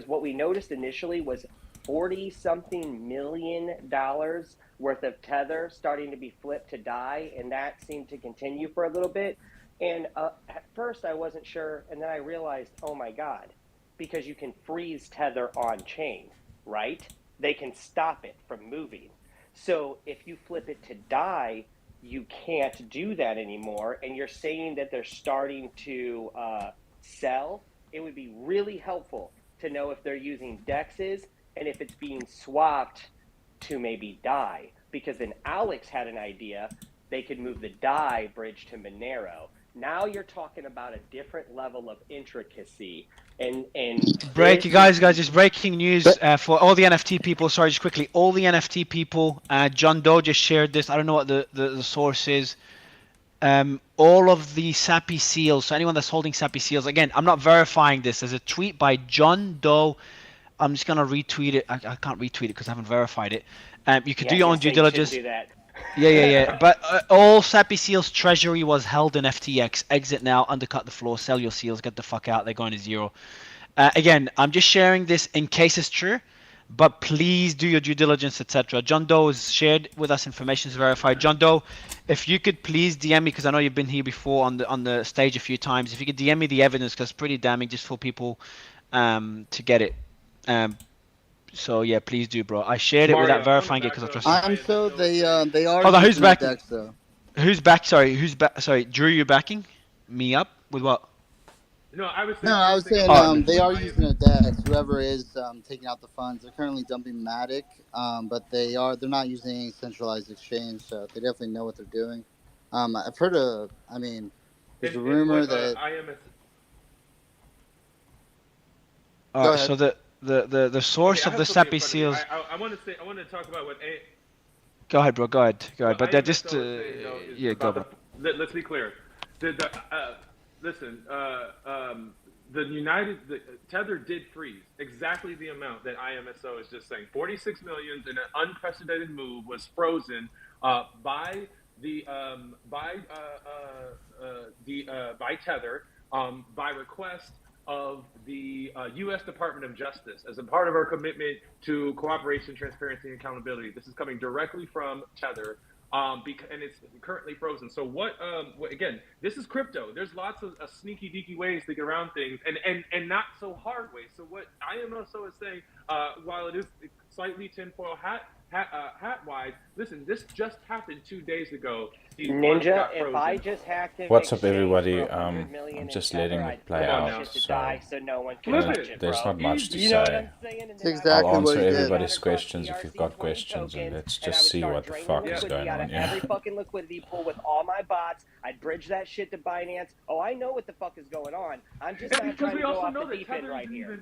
what we noticed initially was $40-something million worth of Tether starting to be flipped to DAI, and that seemed to continue for a little bit. And at first I wasn't sure, and then I realized, oh my God, because you can freeze Tether on chain, right? They can stop it from moving. So if you flip it to DAI, you can't do that anymore. And you're saying that they're starting to sell. It would be really helpful to know if they're using DEXs and if it's being swapped to maybe DAI. Because then Alex had an idea, they could move the DAI bridge to Monero. Now you're talking about a different level of intricacy. And breaking guys, just breaking news for all the NFT people. Sorry, just quickly, all the NFT people. John Doe just shared this. I don't know what the source is. All of the Sappy seals. So anyone that's holding Sappy seals, again, I'm not verifying this. There's a tweet by John Doe. I'm just gonna retweet it. I can't retweet it because I haven't verified it. You could do your own due diligence. Do that. Yeah. But all Sappy Seals treasury was held in FTX. Exit now, undercut the floor, sell your seals, get the fuck out. They're going to zero. Again, I'm just sharing this in case it's true, but please do your due diligence, etc. John Doe has shared with us information is verified. John Doe, if you could please DM me, because I know you've been here before on the stage a few times. If you could DM me the evidence, because it's pretty damning just for people to get it. So yeah, please do, bro. I shared it without verifying it because I trust you. I'm so they are. Hold on, who's back? Dex, though. Who's back? Who's back? Sorry, Drew, you backing me up with what? No, I was saying they are using a DEX. Whoever is taking out the funds, they're currently dumping Matic, but they're not using any centralized exchange, so they definitely know what they're doing. I've heard there's a rumor that IMS. All right, so the source of the Sappy seals. I want to talk about what. Go ahead, bro. Go ahead. But they're just yeah. Go. Let's be clear. Listen. The Tether did freeze exactly the amount that IMSO is just saying. 46 million in an unprecedented move was frozen by Tether by request of the U.S. Department of Justice as a part of our commitment to cooperation, transparency, and accountability. This is coming directly from Tether, and it's currently frozen. So again, this is crypto. There's lots of sneaky deaky ways to get around things, and not so hard ways. So what IMSO is saying, while it is slightly tinfoil hat wise, listen, this just happened 2 days ago. Ninja, if I just hacked it, what's up, everybody? I'm just letting it play out, so no one can touch it, there's bro. not much to You know say. Exactly I'll answer what he did. everybody's questions if you've got questions, and let's just see what the fuck is going on here. Every fucking liquidity pool with all my bots. I'd bridge that shit to Binance. Oh, I know what the fuck is going on. I'm just not trying to go off the deep end right here.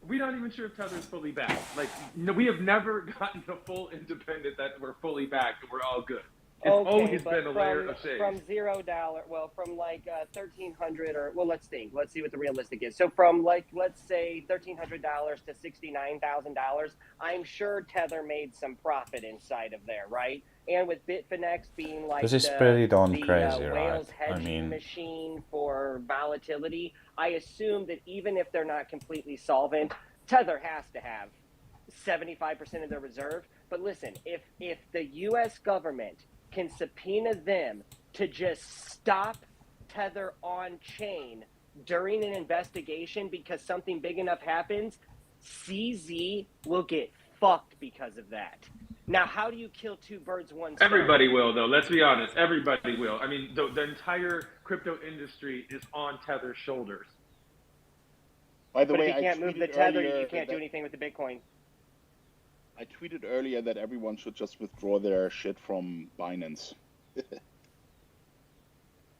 We're not even sure if Tether is fully backed. Like, no, we have never gotten a full independent that we're fully backed and we're all good. It's always been a layer of shade. From $0, well, from like 1,300 or, well, let's see what the realistic is. So from like, let's say $1,300 to $69,000, I'm sure Tether made some profit inside of there, right? And with Bitfinex being like this is pretty darn the crazy, whales right? hedging machine for volatility, I assume that even if they're not completely solvent, Tether has to have 75% of their reserve. But listen, if the U.S. government can subpoena them to just stop Tether on chain during an investigation because something big enough happens, CZ will get fucked because of that. Now, how do you kill two birds, one stone? Everybody will, though. Let's be honest. Everybody will. I mean, the entire crypto industry is on Tether's shoulders. By the but way, if you can't move the Tether, you can't do anything with the Bitcoin. I tweeted earlier that everyone should just withdraw their shit from Binance.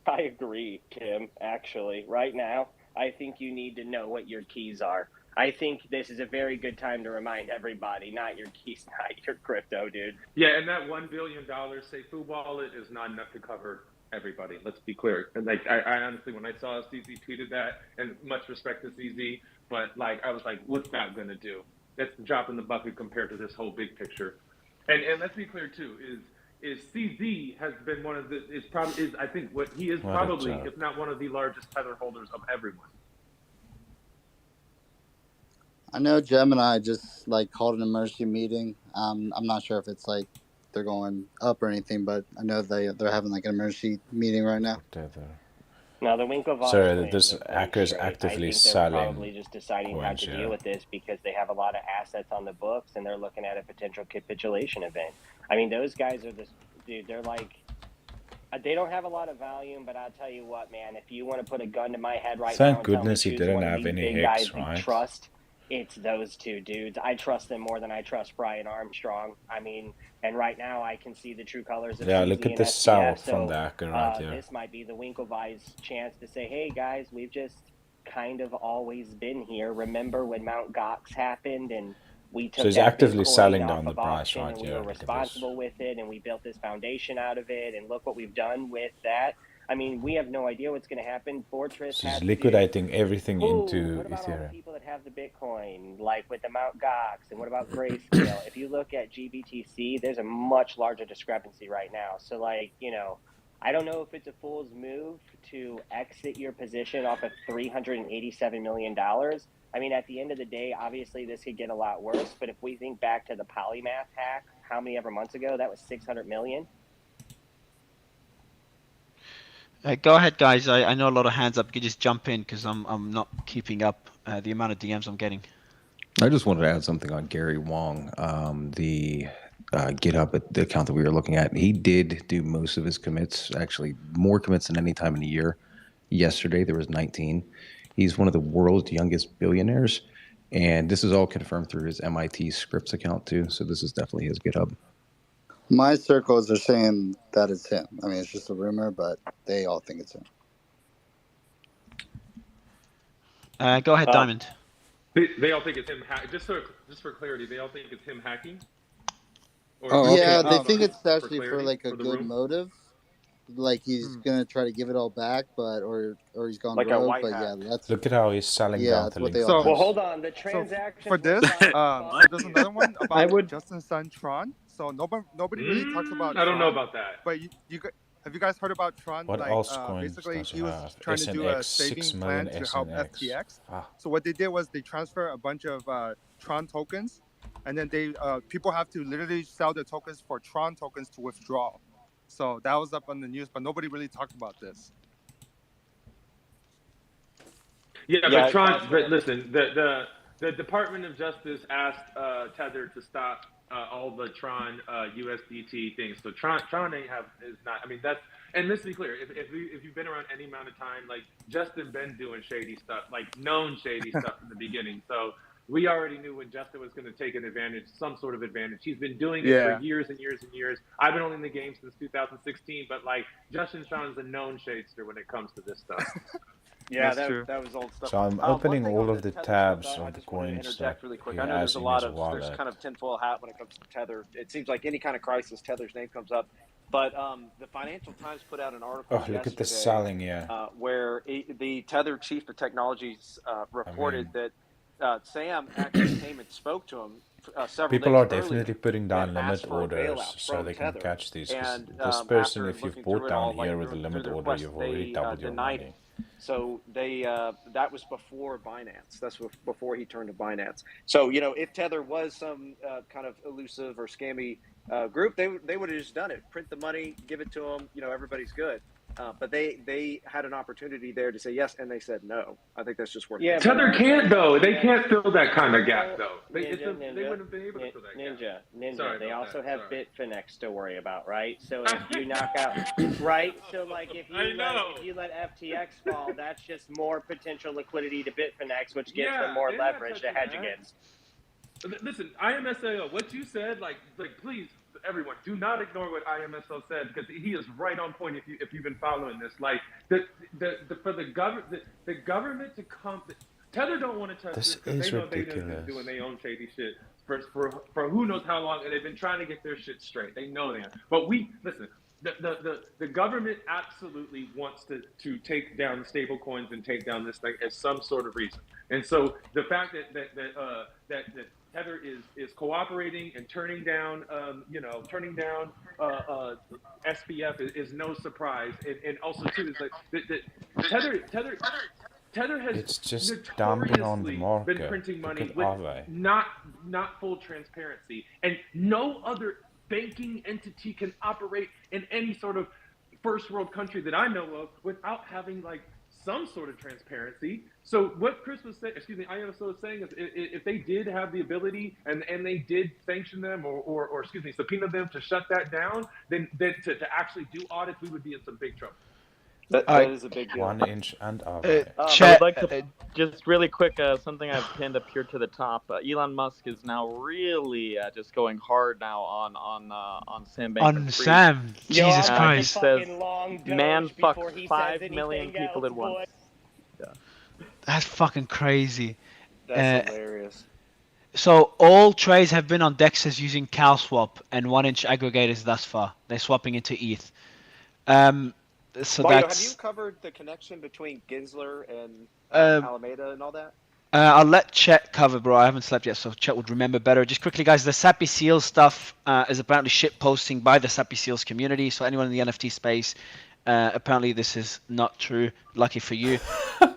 I agree, Kim, actually. Right now, I think you need to know what your keys are. I think this is a very good time to remind everybody, not your keys, not your crypto, dude. Yeah, and that $1 billion Seifu wallet is not enough to cover everybody. Let's be clear. And like, I honestly, when I saw CZ tweeted that, and much respect to CZ, but like, I was like, what's that gonna do? That's the drop in the bucket compared to this whole big picture. And let's be clear too, is CZ has been one of the I think what he is probably, if not one of the largest Tether holders of everyone. I know Gemini just like called an emergency meeting. I'm not sure if it's like they're going up or anything, but I know they're having like an emergency meeting right now. No, the Winklevoss Sorry, twins this are pretty hacker is straight. I actively think they're probably selling just deciding how coins, to yeah. deal with this because they have a lot of assets on the books and they're looking at a potential capitulation event. I mean, those guys are this dude. They're like, they don't have a lot of volume, but I'll tell you what, man. If you want to put a gun to my head right now Thank and tell me goodness he choose didn't one of have these any big guys Hex, to right? trust, it's those two dudes. I trust them more than I trust Brian Armstrong. I mean, and right now I can see the true colors of Yeah, CZ look at and the sell SPF. from So the hacker right here. this might be the Winklevi's chance to say, hey guys, we've just kind of always been here. Remember when Mount Gox happened and we So took he's that actively Bitcoin selling off down the of price auction right and we here. were Look at this. responsible with it and we built this foundation out of it and look what we've done with that. I mean, we have no idea what's going to happen. Fortress So has he's liquidating everything into what about all the Ethereum. people that have the Bitcoin, like with the Mount Gox, and what about Grayscale? If you look at GBTC, there's a much larger discrepancy right now. So, like, you know, I don't know if it's a fool's move to exit your position off of $387 million. I mean, at the end of the day, obviously this could get a lot worse. But if we think back to the Polymath hack, how many ever months ago, that was 600 million. Go ahead, guys. I know a lot of hands up. You can just jump in because I'm not keeping up the amount of DMs I'm getting. I just wanted to add something on Gary Wong, the GitHub the account that we were looking at. He did do most of his commits, actually more commits than any time in a year. Yesterday there was 19. He's one of the world's youngest billionaires, and this is all confirmed through his MIT Scripts account too. So this is definitely his GitHub. My circles are saying that it's him. I mean, it's just a rumor, but they all think it's him. Go ahead, Diamond. They all think it's him. Just for clarity, they all think it's him hacking. Or, yeah, they think it's actually for like a good motive. Like he's gonna try to give it all back, but or he's gone like rogue. But yeah, look at how he's selling down that's the what link. they all well, hold on. The transaction for this, there's another one about Justin Sun Tron. So nobody really talks about. I don't know about that. But have you guys heard about Tron? What like, basically, he was trying to do a saving plan to help FTX. So what they did was they transfer a bunch of Tron tokens, and then they people have to literally sell their tokens for Tron tokens to withdraw. So that was up on the news, but nobody really talked about this. Yeah, but Tron. But listen, the Department of Justice asked Tether to stop all the Tron USDT things. So Tron is not. I mean, that's, and let's be clear. If you've been around any amount of time, like Justin been doing shady stuff, like known shady stuff from the beginning. So we already knew when Justin was going to take an advantage, some sort of advantage. He's been doing it for years and years and years. I've been only in the game since 2016, but like Justin Tron is a known shadester when it comes to this stuff. Yeah, that was old stuff. So I'm opening all of the tabs of the coins that really quick. he I know has there's a in lot his of wallet. there's kind of tinfoil hat when it comes to Tether. It seems like any kind of crisis, Tether's name comes up. But the Financial Times put out an article yesterday, look at the selling, where the Tether chief of technologies reported that Sam actually came and spoke to him several People days are definitely putting down limit orders so they can Tether. catch these. And this person, after if you've looking bought through it down all, here like, with a limit through the order, request, you've already they doubled your denied money. So they that was before Binance. That's before he turned to Binance. So if Tether was some kind of elusive or scammy group, they would have just done it. Print the money, give it to them. Everybody's good. But they had an opportunity there to say yes, and they said no. I think that's just worth. Yeah, Tether can't though. They can't fill that kind of gap though. They wouldn't have been able to fill that gap. Ninja. They also have Bitfinex to worry about, right? So if you knock out, right? So like if you let FTX fall, that's just more potential liquidity to Bitfinex, which gives them more leverage to hedge against. Listen, IMSAO, what you said, like please, everyone, do not ignore what IMSO said because he is right on point. If you've been following this, like for the government to come, Tether don't want to touch this because they know they've been doing their own shady shit for who knows how long, and they've been trying to get their shit straight. They know that, but listen. The government absolutely wants to take down stable coins and take down this thing as some sort of reason, and so the fact that Tether is cooperating and turning down SPF is no surprise, and also too is like Tether Tether has it's just dumping on the notoriously market. been printing money Look at with Aave. not full transparency, and no other banking entity can operate in any sort of first world country that I know of without having like some sort of transparency. So what Chris was saying, excuse me, I am so saying is if they did have the ability and they did sanction them or excuse me, subpoena them to shut that down, then to actually do audits, we would be in some big trouble. That is a big deal. 1 inch and Aave. I would like to just really quick something I've pinned up here to the top. Elon Musk is now really just going hard now on Sam Bankman-Fried. On Sam, Jesus Christ! He says, "Man fucks 5 million people at once." Yeah. That's fucking crazy. That's hilarious. So all trades have been on DEXs using CalSwap and 1 inch aggregators thus far. They're swapping into ETH. So Mario, that's... have you covered the connection between Gensler and Alameda and all that? I'll let Chet cover, bro. I haven't slept yet, so Chet would remember better. Just quickly, guys, the Sappy Seals stuff is apparently shit posting by the Sappy Seals community. So anyone in the NFT space, apparently this is not true. Lucky for you.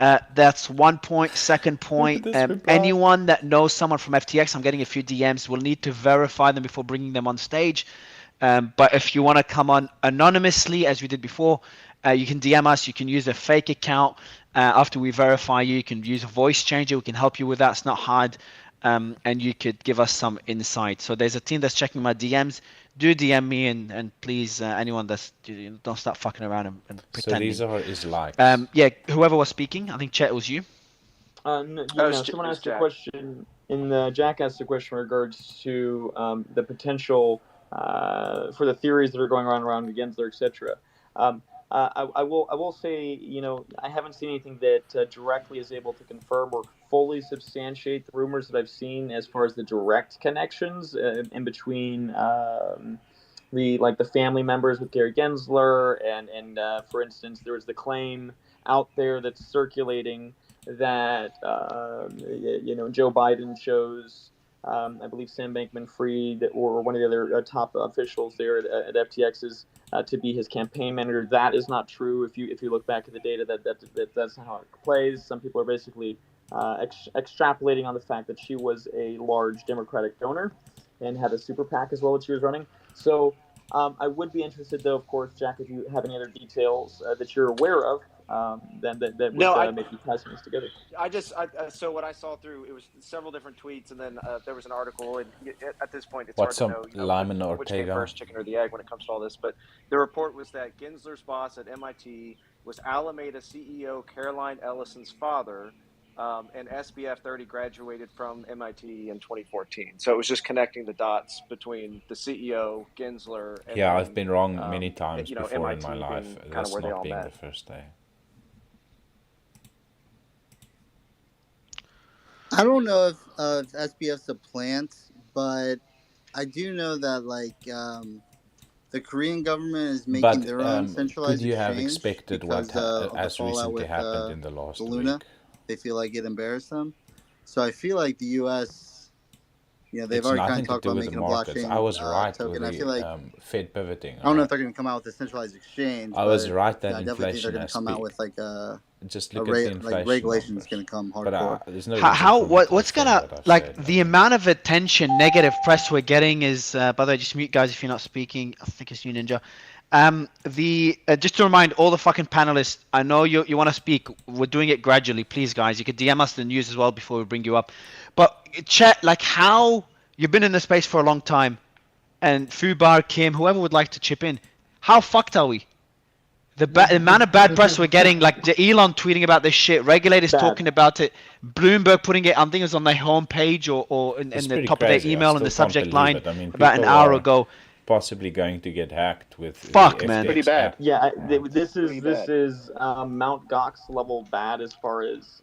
That's one point. Second point, anyone that knows someone from FTX, I'm getting a few DMs, will need to verify them before bringing them on stage. But if you want to come on anonymously, as we did before, you can DM us. You can use a fake account. After we verify you, you can use a voice changer. We can help you with that. It's not hard. And you could give us some insight. So there's a team that's checking my DMs. Do DM me and please, anyone that's, don't start fucking around and pretending. So these are likes. Yeah, whoever was speaking, I think Chet was you. Someone asked a question, Jack asked a question in regards to the potential for the theories that are going around Gensler, etc. I will say, I haven't seen anything that directly is able to confirm or fully substantiate the rumors that I've seen as far as the direct connections in between the family members with Gary Gensler and for instance, there was the claim out there that's circulating that Joe Biden chose I believe Sam Bankman-Fried or one of the other top officials there at FTX's to be his campaign manager. That is not true. If you look back at the data, that's not how it plays. Some people are basically extrapolating on the fact that she was a large Democratic donor and had a super PAC as well that she was running. So I would be interested, though, of course, Jack, if you have any other details that you're aware of, that would make you passing this together. So what I saw through, it was several different tweets, and then there was an article, and at this point it's What's hard to know Lyman which came Ortega? first, chicken or the egg when it comes to all this. But the report was that Gensler's boss at MIT was Alameda CEO Caroline Ellison's father, and SBF 30 graduated from MIT in 2014. So it was just connecting the dots between the CEO, Gensler, and yeah, I've been wrong many times before MIT in my life. That's not being the first day. I don't know if SBF's a plant, but I do know that the Korean government is making their own centralized exchange. Could you have expected what as recently happened in the last Luna? week? They feel like it embarrassed them. So I feel like the U.S., they've already kind of talked about making a blockchain I was right token. with I feel like Fed pivoting. I don't know if they're going to come out with a centralized exchange. I was right that I definitely think they're inflation going to come out with just look at the inflation regulation numbers. is going to come hardcore. But there's no what's gonna the amount of attention, negative press we're getting is. By the way, just mute guys if you're not speaking. I think it's you, Ninja. Just to remind all the fucking panelists, I know you want to speak. We're doing it gradually, please, guys. You could DM us the news as well before we bring you up. But chat, how you've been in the space for a long time, and Fubar, Kim, whoever would like to chip in. How fucked are we? The amount of bad press we're getting, like the Elon tweeting about this shit, regulators talking about it, Bloomberg putting it, I think it was on their homepage or in the top crazy. of their email in the subject line about an people hour are ago. Possibly going to get hacked with Fuck, man. Pretty bad. Yeah, this is Mount Gox level bad as far as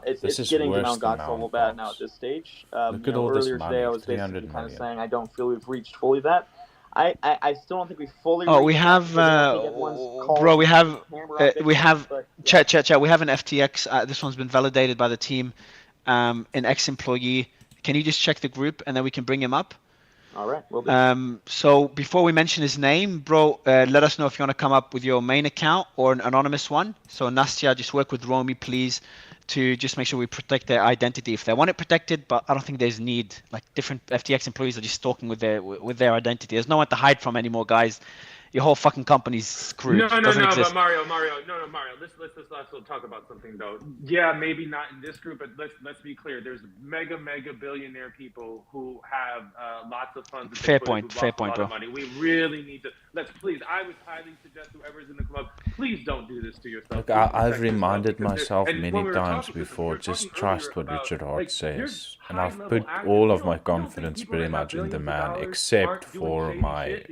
it's getting to Mount Gox level bad now at this stage. Look at all this earlier money, today I was basically kind of million. saying I don't feel we've reached fully that. I still don't think we fully. Oh, we have, bro. We have chat. We have an FTX. This one's been validated by the team. An ex-employee. Can you just check the group and then we can bring him up? All right. Will do. So before we mention his name, bro, let us know if you want to come up with your main account or an anonymous one. So Nastya, just work with Romy, please, to just make sure we protect their identity if they want it protected. But I don't think there's need. Like different FTX employees are just stalking with their identity. There's no one to hide from anymore, guys. Your whole fucking company's screwed. No, Doesn't exist. but Mario, Mario. Let's also talk about something though. Yeah, maybe not in this group, but let's be clear. There's mega billionaire people who have lots of funds. Fair point, bro. Of money. We really need to. Please. I would highly suggest whoever's in the club, please don't do this to yourself. Look, I've reminded myself many times before, just trust what Richard Hart says. And I've put all of my confidence pretty much in the man, except for my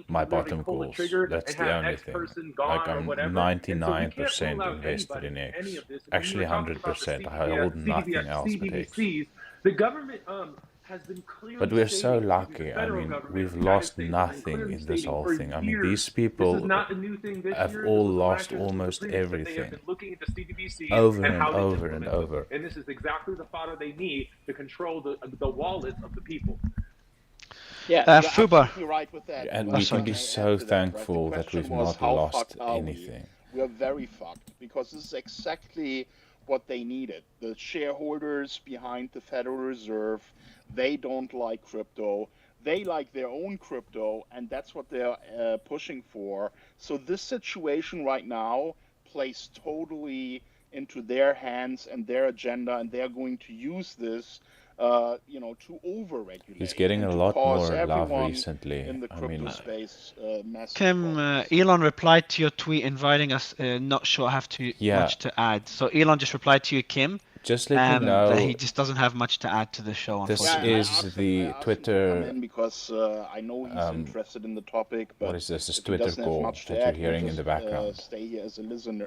bottom goals. That's the only thing. Like, I'm 99% invested in X. Actually 100%. I hold nothing else but X. The government has been but we're so lucky. I mean, we've lost nothing in this whole thing. I mean, these people have all lost almost everything. Over and over and over. And this is exactly the fodder they need to control the wallets of the people. Yeah, Fuba. Right with that. And we can be so thankful that we've not lost anything. We are very fucked, because this is exactly what they needed. The shareholders behind the Federal Reserve, they don't like crypto. They like their own crypto, and that's what they're pushing for. So this situation right now plays totally into their hands and their agenda, and they're going to use this to over-regulate. He's getting a lot more love recently. In the crypto space, Kim, Elon replied to your tweet inviting us. Not sure I have much to add. So Elon just replied to you, Kim. Just let me know that he just doesn't have much to add to the show. This is the Twitter. Because I know he's interested in the topic. But what is this? This Twitter call that you're hearing in the background. Stay here as a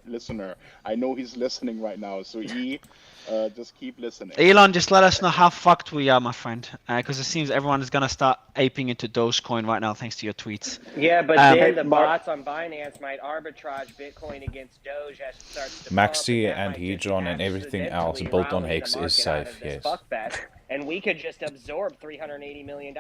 listener. I know he's listening right now, so just keep listening. Elon, just let us know how fucked we are, my friend, because it seems everyone is gonna start aping into Dogecoin right now thanks to your tweets. Yeah, but then the bots on Binance might arbitrage Bitcoin against Doge as it starts to Maxi and Hedron and everything else built on Hex is safe, yes. And we could just absorb $380 million,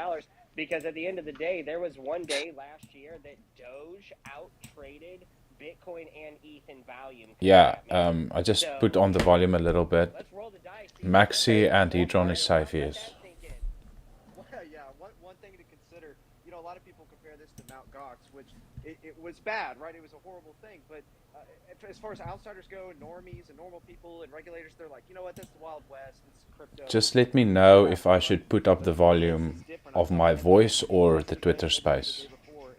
because at the end of the day, there was one day last year that Doge out-traded Bitcoin and ETH in volume. Yeah, I just put on the volume a little bit. Maxi and Hedron is safe, yes. Yeah, one thing to consider, a lot of people compare this to Mt. Gox, which it was bad, right? It was a horrible thing, but as far as outsiders go, normies and normal people and regulators, they're like, you know what, that's the Wild West, it's crypto. Just let me know if I should put up the volume of my voice or the Twitter space.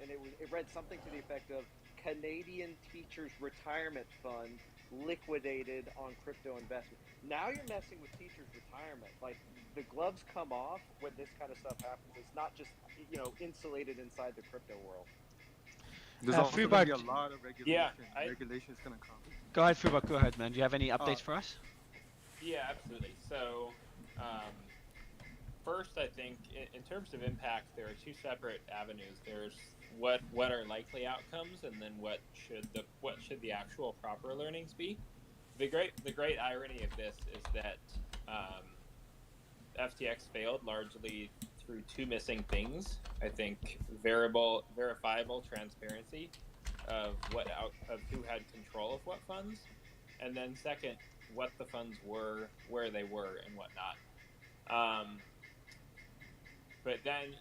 And it read something to the effect of Canadian Teachers Retirement Fund liquidated on crypto investment. Now you're messing with teachers' retirement. Like, the gloves come off when this kind of stuff happens. It's not just, insulated inside the crypto world. There's also going to be a lot of regulation. Yeah, regulation's going to come. Go ahead, Fuba. Go ahead, man. Do you have any updates for us? Yeah, absolutely. So, first, I think in terms of impact, there are two separate avenues. There's what are likely outcomes, and then what should the actual proper learnings be. The great irony of this is that FTX failed largely through two missing things. I think verifiable transparency of who had control of what funds, and then second, what the funds were, where they were, and whatnot. But then,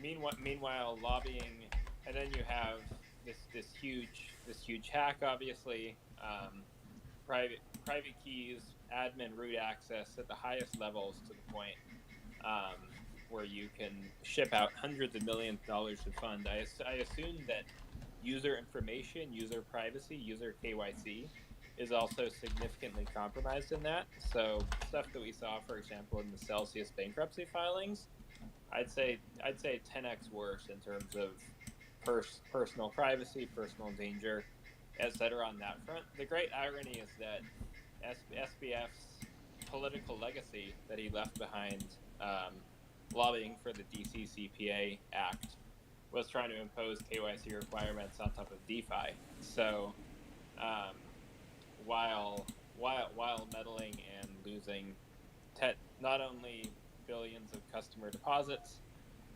meanwhile, lobbying, and then you have this huge hack, obviously, private keys, admin root access at the highest levels to the point where you can ship out hundreds of millions of dollars of funds. I assume that user information, user privacy, user KYC is also significantly compromised in that. So stuff that we saw, for example, in the Celsius bankruptcy filings, I'd say 10x worse in terms of personal privacy, personal danger, etc. on that front. The great irony is that SBF's political legacy that he left behind, lobbying for the DCCPA Act, was trying to impose KYC requirements on top of DeFi. So, while meddling and losing not only billions of customer deposits,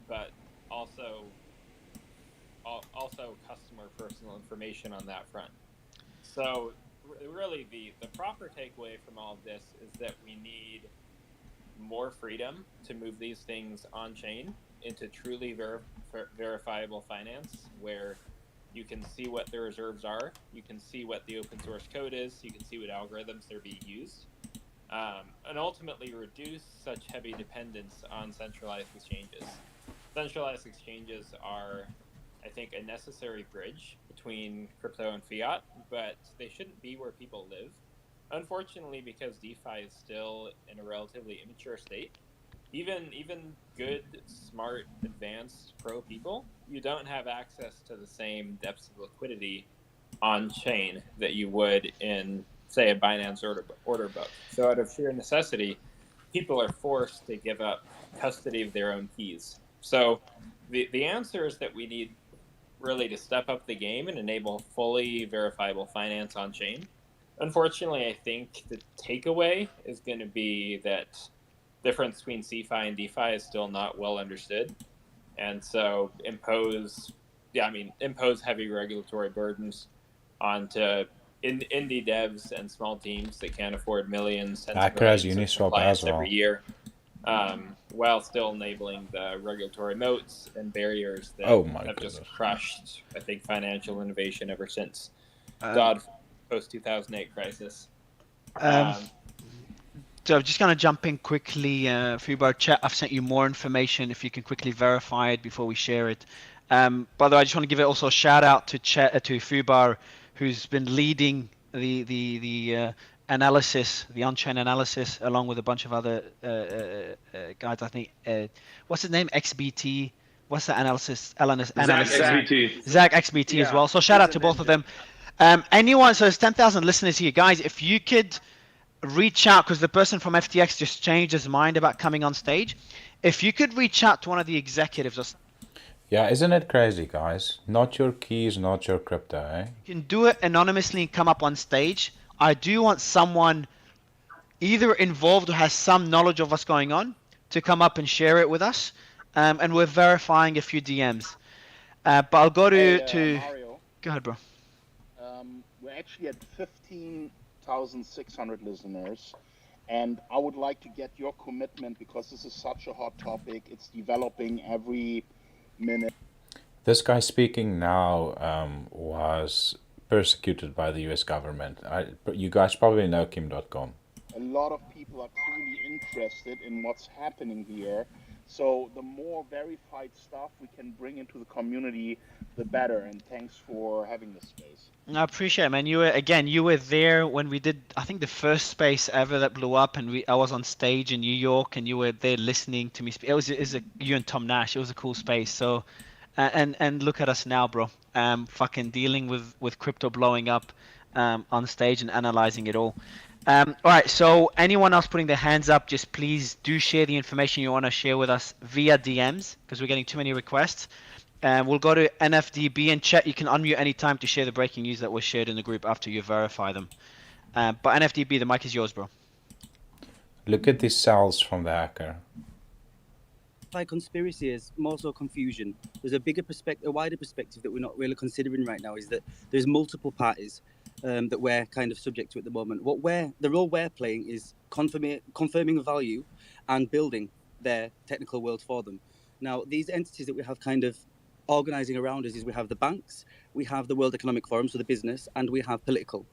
but also customer personal information on that front. So really the proper takeaway from all of this is that we need more freedom to move these things on chain into truly verifiable finance, where you can see what the reserves are, you can see what the open source code is, you can see what algorithms are being used, and ultimately reduce such heavy dependence on centralized exchanges. Centralized exchanges are, I think, a necessary bridge between crypto and fiat, but they shouldn't be where people live. Unfortunately, because DeFi is still in a relatively immature state, even good, smart, advanced pro people, you don't have access to the same depths of liquidity on chain that you would in, say, a Binance order book. So out of sheer necessity, people are forced to give up custody of their own keys. So the answer is that we need really to step up the game and enable fully verifiable finance on chain. Unfortunately, I think the takeaway is going to be that difference between CeFi and DeFi is still not well understood. And so impose heavy regulatory burdens onto indie devs and small teams that can't afford millions, tens of millions of compliance every year, while still enabling the regulatory moats and barriers that have just crushed, I think, financial innovation ever since the post-2008 crisis. So I'm just going to jump in quickly. Fubar chat, I've sent you more information if you can quickly verify it before we share it. By the way, I just want to give it also a shout out to Fubar, who's been leading the analysis, the on-chain analysis, along with a bunch of other guys. I think what's his name? XBT. What's the analyst? Zach XBT. Zach XBT as well. So shout out to both of them. Anyone? So there's 10,000 listeners here, guys. If you could reach out, because the person from FTX just changed his mind about coming on stage. If you could reach out to one of the executives. Yeah, isn't it crazy, guys? Not your keys, not your crypto, eh? You can do it anonymously and come up on stage. I do want someone either involved or has some knowledge of what's going on to come up and share it with us. And we're verifying a few DMs. But I'll go to Mario. Go ahead, bro. We're actually at 15,600 listeners, and I would like to get your commitment because this is such a hot topic. It's developing every minute. This guy speaking now was persecuted by the US government. You guys probably know Kim.com. A lot of people are truly interested in what's happening here. So the more verified stuff we can bring into the community, the better. And thanks for having this space. I appreciate it, man. You were there when we did, I think, the first space ever that blew up, and I was on stage in New York, and you were there listening to me speak. It was you and Tom Nash. It was a cool space. So, and look at us now, bro. Fucking dealing with crypto blowing up, on stage and analyzing it all. All right, so anyone else putting their hands up, just please do share the information you want to share with us via DMs, because we're getting too many requests. We'll go to NFDB and chat. You can unmute anytime to share the breaking news that was shared in the group after you verify them. But NFDB, the mic is yours, bro. Look at these cells from the hacker. By conspiracy is more so confusion. There's a bigger perspective, a wider perspective that we're not really considering right now, is that there's multiple parties that we're kind of subject to at the moment. The role we're playing is confirming value and building their technical world for them. Now, these entities that we have kind of organizing around us is we have the banks, we have the World Economic Forum, so the business, and we have political.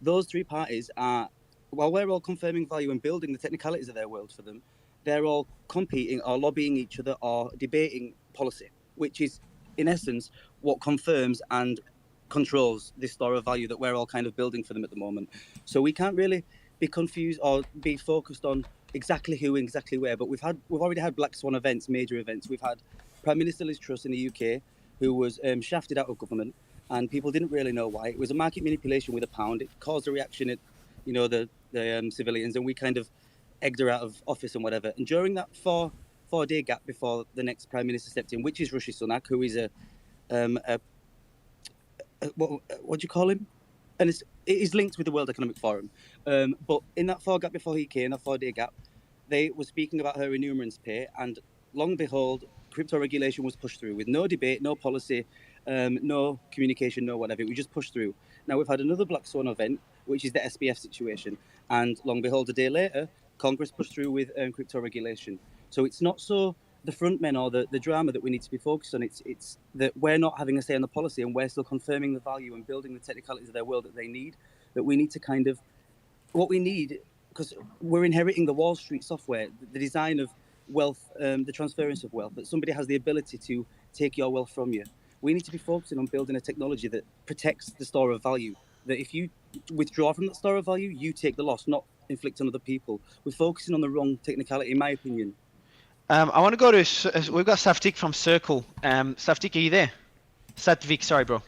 Those three parties are, while we're all confirming value and building the technicalities of their world for them, they're all competing or lobbying each other or debating policy, which is, in essence, what confirms and controls this store of value that we're all kind of building for them at the moment. So we can't really be confused or be focused on exactly who and exactly where, but we've already had Black Swan events, major events. We've had Prime Minister Liz Truss in the UK, who was shafted out of government, and people didn't really know why. It was a market manipulation with a pound. It caused a reaction at, the civilians, and we kind of egged her out of office and whatever. And during that four-day gap before the next Prime Minister stepped in, which is Rishi Sunak, who is what do you call him? And it is linked with the World Economic Forum. But in that four-day gap before he came, that 4-day gap, they were speaking about her remunerance pay, and long behold, crypto regulation was pushed through with no debate, no policy, no communication, no whatever. We just pushed through. Now we've had another black swan event, which is the SBF situation, and long behold, a day later, Congress pushed through with crypto regulation. So it's not so the front men or the drama that we need to be focused on. It's that we're not having a say on the policy, and we're still confirming the value and building the technicalities of their world that they need. That we need to kind of what we need, because we're inheriting the Wall Street software, the design of wealth, the transference of wealth, that somebody has the ability to take your wealth from you. We need to be focusing on building a technology that protects the store of value, that if you withdraw from that store of value, you take the loss, not inflict on other people. We're focusing on the wrong technicality, in my opinion. I want to go to, we've got Savtik from Circle. Savtik, are you there? Satvik, sorry, bro.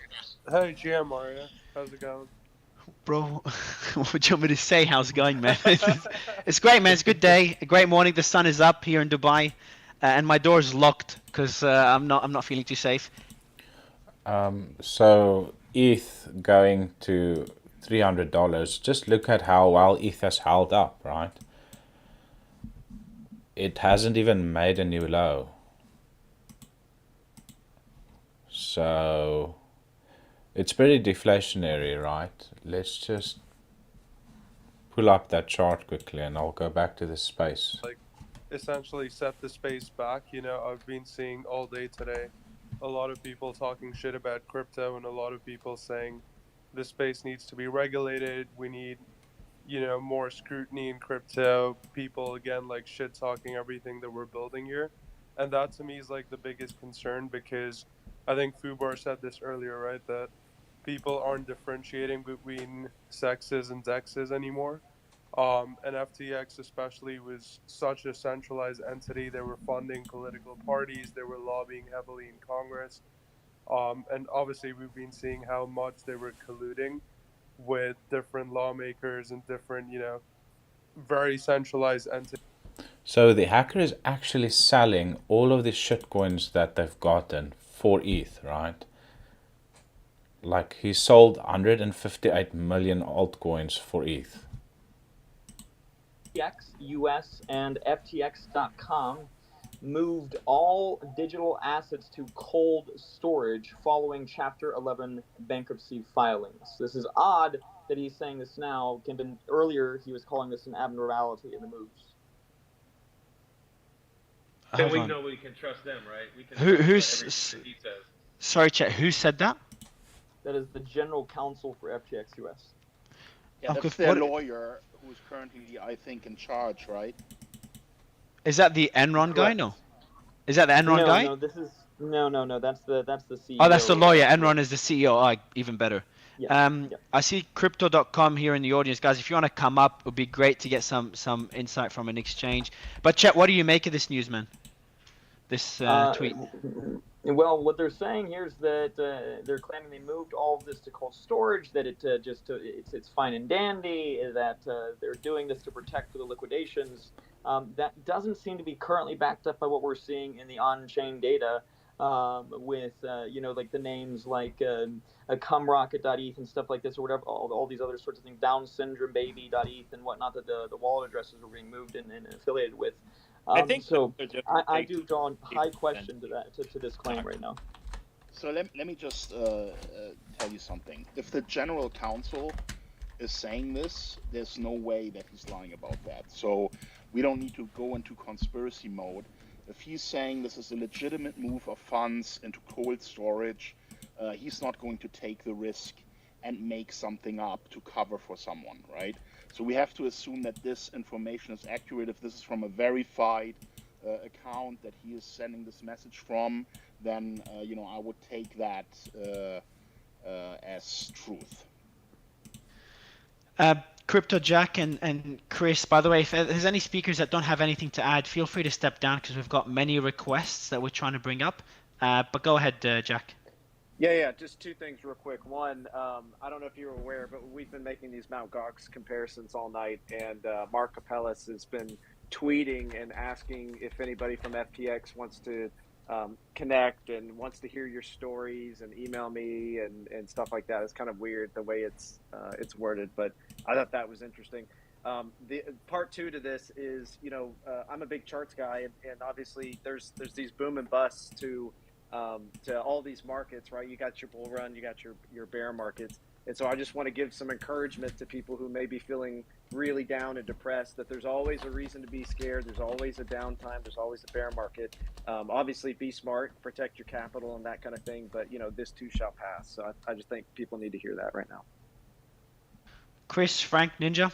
Hey, GM Mario. How's it going? Bro, what would you want me to say? How's it going, man? It's great, man. It's a good day, a great morning. The sun is up here in Dubai, and my door is locked because I'm not feeling too safe. So ETH going to $300. Just look at how well ETH has held up, right? It hasn't even made a new low. So it's pretty deflationary, right? Let's just pull up that chart quickly and I'll go back to this space. Like, essentially set the space back. You know, I've been seeing all day today a lot of people talking shit about crypto and a lot of people saying the space needs to be regulated. We need, you know, more scrutiny in crypto. People, again, like shit talking everything that we're building here. And that to me is like the biggest concern, because I think Fubar said this earlier, right? That people aren't differentiating between sexes and dexes anymore. And FTX especially was such a centralized entity. They were funding political parties. They were lobbying heavily in Congress. And obviously we've been seeing how much they were colluding with different lawmakers and different, you know, very centralized entities. So the hacker is actually selling all of the shitcoins that they've gotten for ETH, right? Like he sold 158 million altcoins for ETH. FTX US and FTX.com moved all digital assets to cold storage following Chapter 11 bankruptcy filings. This is odd that he's saying this now. Earlier, he was calling this an abnormality in the moves. And we know we can trust them, right? We can Who's he says. Sorry, chat. Who said that? That is the general counsel for FTX US. Yeah, that's their lawyer, who's currently, I think, in charge, right? Is that the Enron guy? No. Is that the Enron guy? No, this is no. That's the CEO. Oh, that's the lawyer. Enron is the CEO. Oh, even better. Yeah. I see Crypto.com here in the audience, guys. If you want to come up, it would be great to get some insight from an exchange. But Chet, what do you make of this news, man? This tweet. Well, what they're saying here is that they're claiming they moved all of this to cold storage. That it's fine and dandy. That they're doing this to protect for the liquidations. That doesn't seem to be currently backed up by what we're seeing in the on-chain data, with like the names like cumrocket.eth and stuff like this, or whatever, all these other sorts of things, Down syndrome baby.eth and whatnot, that the wallet addresses were being moved and affiliated with. I think so. I do draw a high question to this claim right now. So let me just tell you something. If the general counsel is saying this, there's no way that he's lying about that. So we don't need to go into conspiracy mode. If he's saying this is a legitimate move of funds into cold storage, he's not going to take the risk and make something up to cover for someone, right? So we have to assume that this information is accurate. If this is from a verified account that he is sending this message from, then I would take that as truth. Crypto Jack and Chris, by the way, if there's any speakers that don't have anything to add, feel free to step down because we've got many requests that we're trying to bring up. But go ahead, Jack. Yeah. Just two things real quick. One, I don't know if you're aware, but we've been making these Mt. Gox comparisons all night, and Mark Capellas has been tweeting and asking if anybody from FTX wants to connect and wants to hear your stories and email me and stuff like that. It's kind of weird the way it's worded, but I thought that was interesting. The part two to this is, I'm a big charts guy, and obviously there's these boom and busts to all these markets, right? You got your bull run, you got your bear markets, and so I just want to give some encouragement to people who may be feeling really down and depressed, that there's always a reason to be scared. There's always a downtime. There's always a bear market. Obviously, be smart, protect your capital, and that kind of thing. But this too shall pass. So I just think people need to hear that right now. Chris, Frank, Ninja.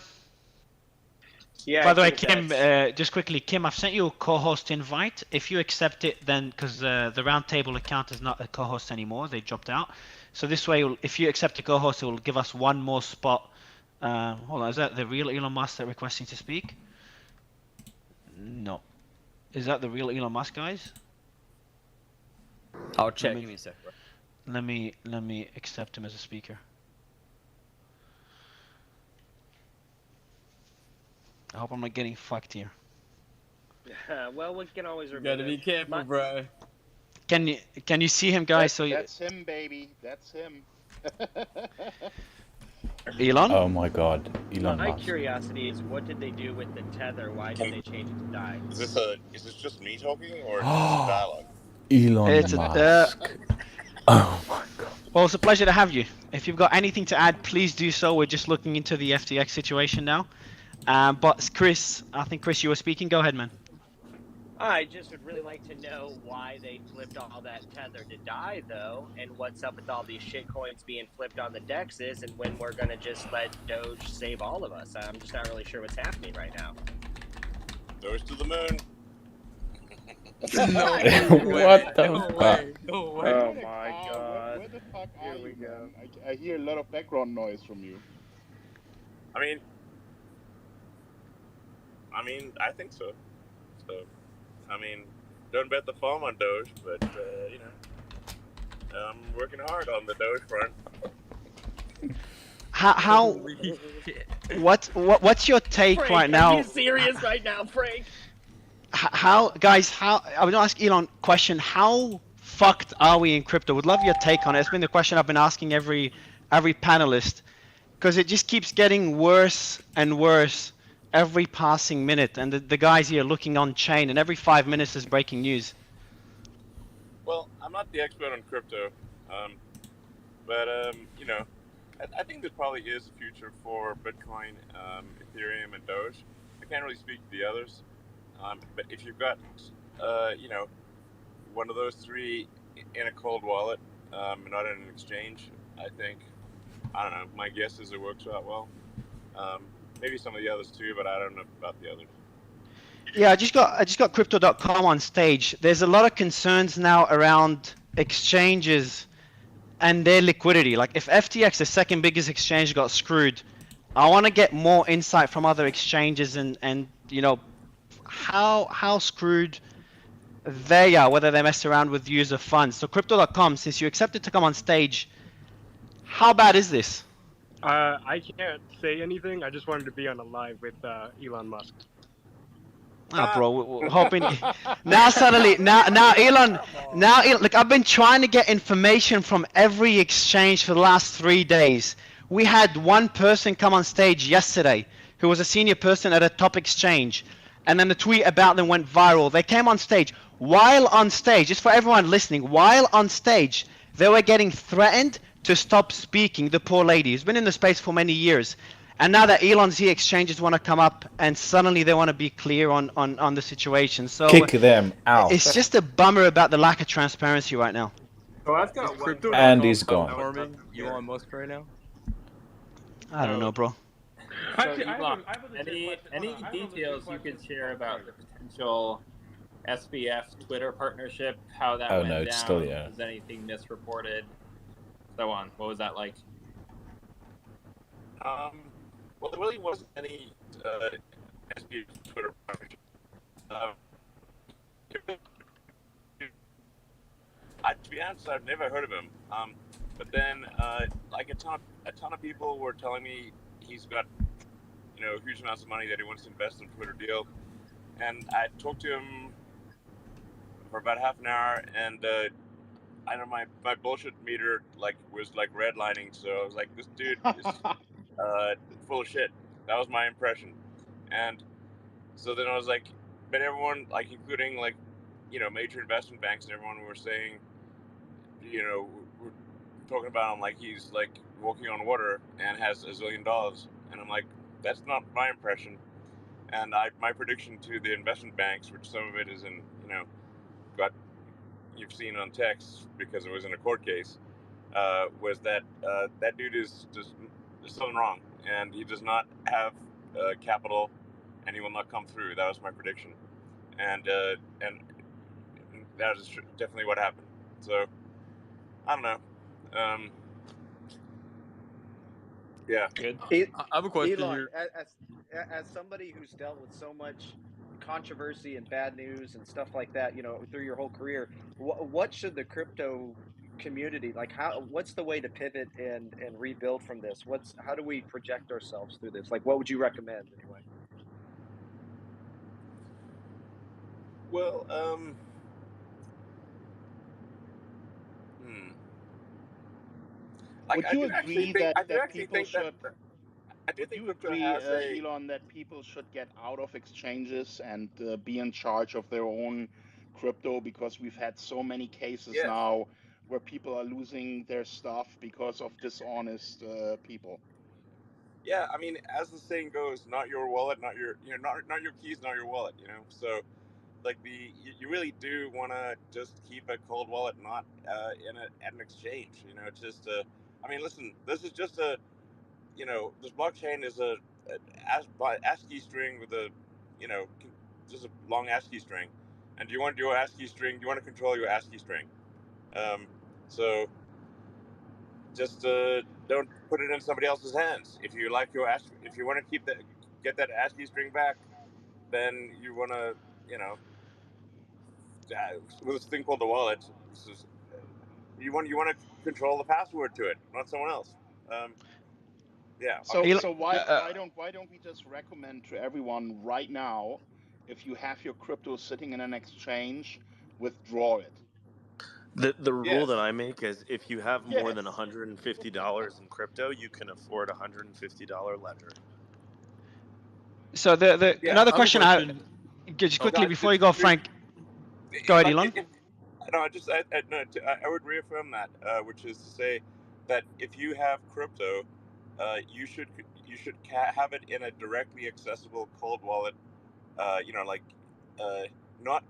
Yeah. By the way, Kim, just quickly, Kim, I've sent you a co-host invite. If you accept it, then because the roundtable account is not a co-host anymore, they dropped out. So this way, if you accept a co-host, it will give us one more spot. Hold on, is that the real Elon Musk that requesting to speak? No. Is that the real Elon Musk, guys? I'll check. Give me a sec, bro. Let me accept him as a speaker. I hope I'm not getting fucked here. Well, we can always remember. You gotta be careful, bro. Can you see him, guys? That's him, baby. That's him. Elon? Oh my God, Elon My Musk. curiosity is, what did they do with the tether? Why did they change it to die? Is this just me talking, or is this a dialogue? Elon Musk. Oh my God. Well, it's a pleasure to have you. If you've got anything to add, please do so. We're just looking into the FTX situation now. But Chris, I think Chris, you were speaking. Go ahead, man. I just would really like to know why they flipped all that tether to die, though, and what's up with all these shit coins being flipped on the dexes, and when we're gonna just let Doge save all of us. I'm just not really sure what's happening right now. Doge to the moon. No what the fuck? No way. Oh my God. Where the fuck are you, man? I hear a lot of background noise from you. I mean, I think so. So, don't bet the farm on Doge, but I'm working hard on the Doge front. What's your take Frank, right now? Are you serious right now, Frank? I would ask Elon a question. How fucked are we in crypto? Would love your take on it. It's been the question I've been asking every panelist, because it just keeps getting worse and worse every passing minute, and the guys here looking on chain, and every 5 minutes is breaking news. Well, I'm not the expert on crypto, but I think there probably is a future for Bitcoin, Ethereum, and Doge. I can't really speak to the others, but if you've got one of those three in a cold wallet, not in an exchange, I don't know. My guess is it works out well. Maybe some of the others too, but I don't know about the others. Yeah, I just got Crypto.com on stage. There's a lot of concerns now around exchanges and their liquidity. Like, if FTX, the second biggest exchange, got screwed, I want to get more insight from other exchanges and how screwed they are, whether they mess around with user funds. So Crypto.com, since you accepted to come on stage, how bad is this? I can't say anything. I just wanted to be on a live with Elon Musk. Bro, we're hoping now Elon, look, I've been trying to get information from every exchange for the last 3 days. We had one person come on stage yesterday who was a senior person at a top exchange, and then the tweet about them went viral. They came on stage. While on stage, just for everyone listening, while on stage, they were getting threatened to stop speaking. The poor lady who's been in the space for many years. And now that Elon's here, exchanges want to come up, and suddenly they want to be clear on the situation. So kick them out. It's just a bummer about the lack of transparency right now. So I've got crypto. And he's gone. Elon Musk right now. I don't know, bro. So Elon, any details you could share about the potential SBF Twitter partnership? How that went down? Still, yeah. Was anything misreported? So on. What was that like? Well, there really wasn't any SBF Twitter partnership. To be honest, I've never heard of him. But then, like a ton of people were telling me he's got, huge amounts of money that he wants to invest in a Twitter deal, and I talked to him for about half an hour, and I know my bullshit meter was redlining, so I was like, this dude is full of shit. That was my impression. And so then I was like, but everyone, like including like, major investment banks and everyone were saying, we're talking about him like he's like walking on water and has $1 zillion. And I'm like, that's not my impression. And my prediction to the investment banks, which some of it is in, you've seen on text because it was in a court case, was that that dude is just, there's something wrong, and he does not have capital, and he will not come through. That was my prediction, and that is definitely what happened. So I don't know. Yeah. Good. I have a question Elon, here. as somebody who's dealt with so much controversy and bad news and stuff like that, through your whole career, what should the crypto community like? What's the way to pivot and rebuild from this? How do we project ourselves through this? Like, what would you recommend anyway? Well, Would you agree that people should? I do Would think you crypto agree, has a. Elon, that people should get out of exchanges and be in charge of their own crypto? Because we've had so many cases Yes. now where people are losing their stuff because of dishonest people. Yeah, I mean, as the saying goes, not your wallet, not your, not your keys, not your wallet. So like you really do want to just keep a cold wallet, not at an exchange. Just I mean, listen, this is just this blockchain is a ASCII string with a, just a long ASCII string, and do you want to do an ASCII string? Do you want to control your ASCII string? So just don't put it in somebody else's hands. If you like your ASCII, if you want to get that ASCII string back, then you want to, with this thing called the wallet. You want to control the password to it, not someone else. Yeah. So why don't we just recommend to everyone right now, if you have your crypto sitting in an exchange, withdraw it. The rule that I make is if you have more than $150 in crypto, you can afford a $150 ledger. So another question I have, just quickly before you go, Frank. Go ahead, Elon. I would reaffirm that, which is to say that if you have crypto, you should have it in a directly accessible cold wallet. Not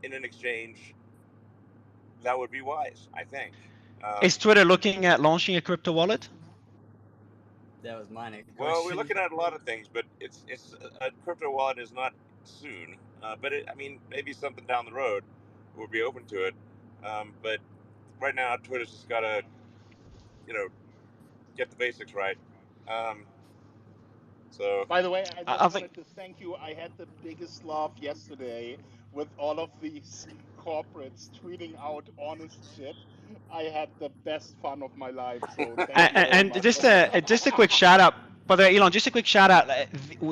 in an exchange. That would be wise, I think. Is Twitter looking at launching a crypto wallet? That was my next question. Well, we're looking at a lot of things, but it's a crypto wallet is not soon. But maybe something down the road we'll be open to it. But right now, Twitter's just got to, get the basics right. So, by the way, I just wanted to thank you. I had the biggest laugh yesterday with all of these corporates tweeting out honest shit. I had the best fun of my life. So thank you very much. And just a quick shout out. By the way, Elon, just a quick shout out.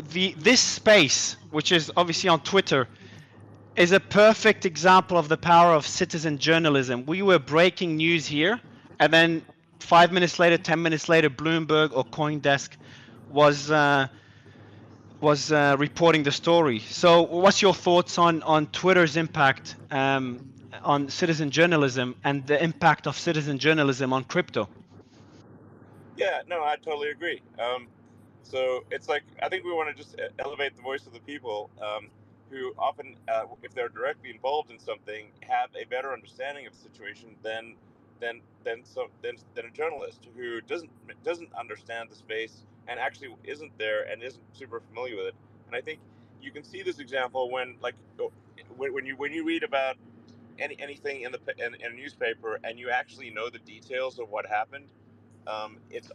This space, which is obviously on Twitter, is a perfect example of the power of citizen journalism. We were breaking news here, and then 5 minutes later, 10 minutes later, Bloomberg or CoinDesk was reporting the story. So, what's your thoughts on Twitter's impact on citizen journalism and the impact of citizen journalism on crypto? Yeah, no, I totally agree. So it's like I think we want to just elevate the voice of the people who often, if they're directly involved in something, have a better understanding of the situation than a journalist who doesn't understand the space and actually isn't there and isn't super familiar with it. And I think you can see this example when when you read about anything in a newspaper and you actually know the details of what happened. It's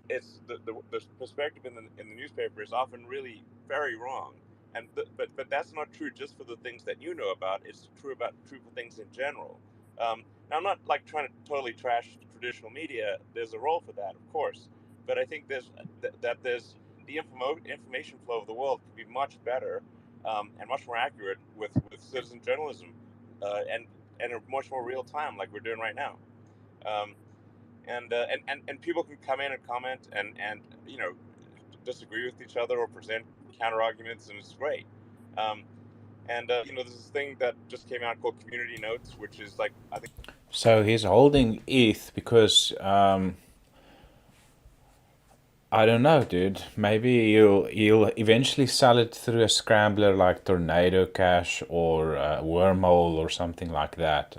the perspective in the newspaper is often really very wrong, and but that's not true just for the things that you know about. It's true for things in general. Now I'm not like trying to totally trash traditional media. There's a role for that, of course, but I think there's the information flow of the world could be much better and much more accurate with citizen journalism and a much more real time like we're doing right now. And people can come in and comment and disagree with each other or present counter arguments, and it's great. And there's this thing that just came out called Community Notes, which is like, I think. So he's holding ETH because I don't know, dude. Maybe he'll eventually sell it through a scrambler like Tornado Cash or Wormhole or something like that.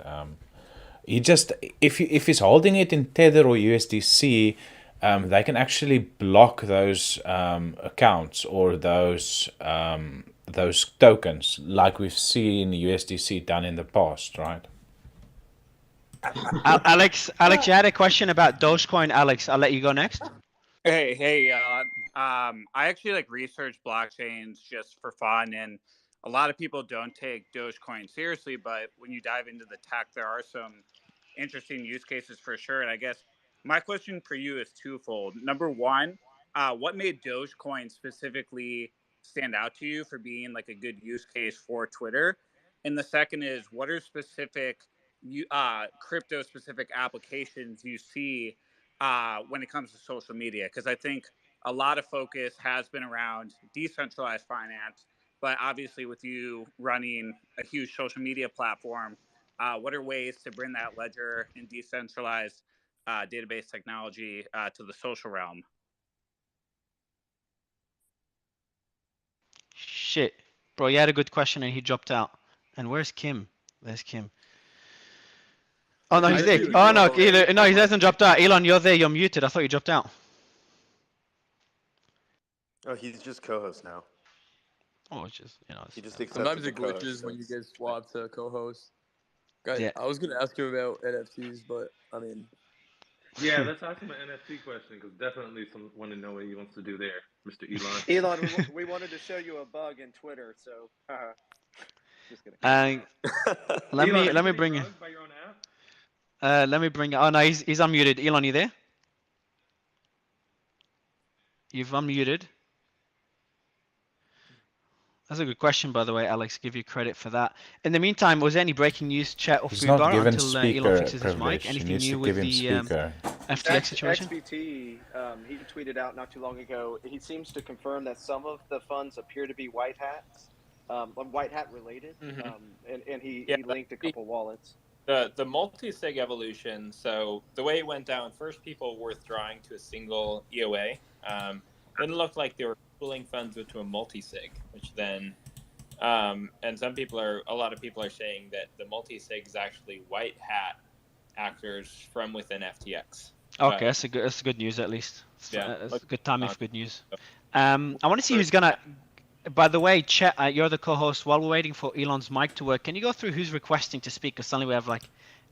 He just if he's holding it in Tether or USDC, they can actually block those accounts or those tokens, like we've seen USDC done in the past, right? Alex, you had a question about Dogecoin. Alex, I'll let you go next. Hey, I actually like research blockchains just for fun, and a lot of people don't take Dogecoin seriously, but when you dive into the tech, there are some interesting use cases for sure. And I guess my question for you is twofold. Number one, what made Dogecoin specifically stand out to you for being like a good use case for Twitter? And the second is, what are specific crypto specific applications you see when it comes to social media? Because I think a lot of focus has been around decentralized finance, but obviously with you running a huge social media platform, what are ways to bring that ledger and decentralized database technology to the social realm? Shit, bro, you had a good question and he dropped out. And where's Kim? There's Kim. Oh no, he's there. Oh no, no, he hasn't dropped out. Elon, you're there. You're muted. I thought you dropped out. Oh, he's just co-host now. Oh, it's just he just sometimes it glitches when you get swapped to co-host. Guys, yeah. I was gonna ask him about NFTs, but I mean. Yeah, let's ask him an NFT question because definitely someone to know what he wants to do there, Mr. Elon. Elon, we wanted to show you a bug in Twitter, so just kidding. Let me bring you. By your own app? Let me bring. Oh no, he's unmuted. Elon, you there? You've unmuted. That's a good question, by the way, Alex. Give you credit for that. In the meantime, was there any breaking news, chat or He's food not bar given until speaker Elon fixes his privilege. mic? Anything He needs new to with give him the speaker. FTX situation? XBT, he tweeted out not too long ago. He seems to confirm that some of the funds appear to be white hats, white hat related, and he linked a couple wallets. The multi-sig evolution. So the way it went down, first people were withdrawing to a single EOA. Then it looked like they were pooling funds into a multi-sig, which then, and a lot of people are saying that the multi-sig is actually white hat actors from within FTX. Okay, that's good news at least. That's good timing for good news. I want to see who's gonna. By the way, Chet, you're the co-host. While we're waiting for Elon's mic to work, can you go through who's requesting to speak? Because suddenly we have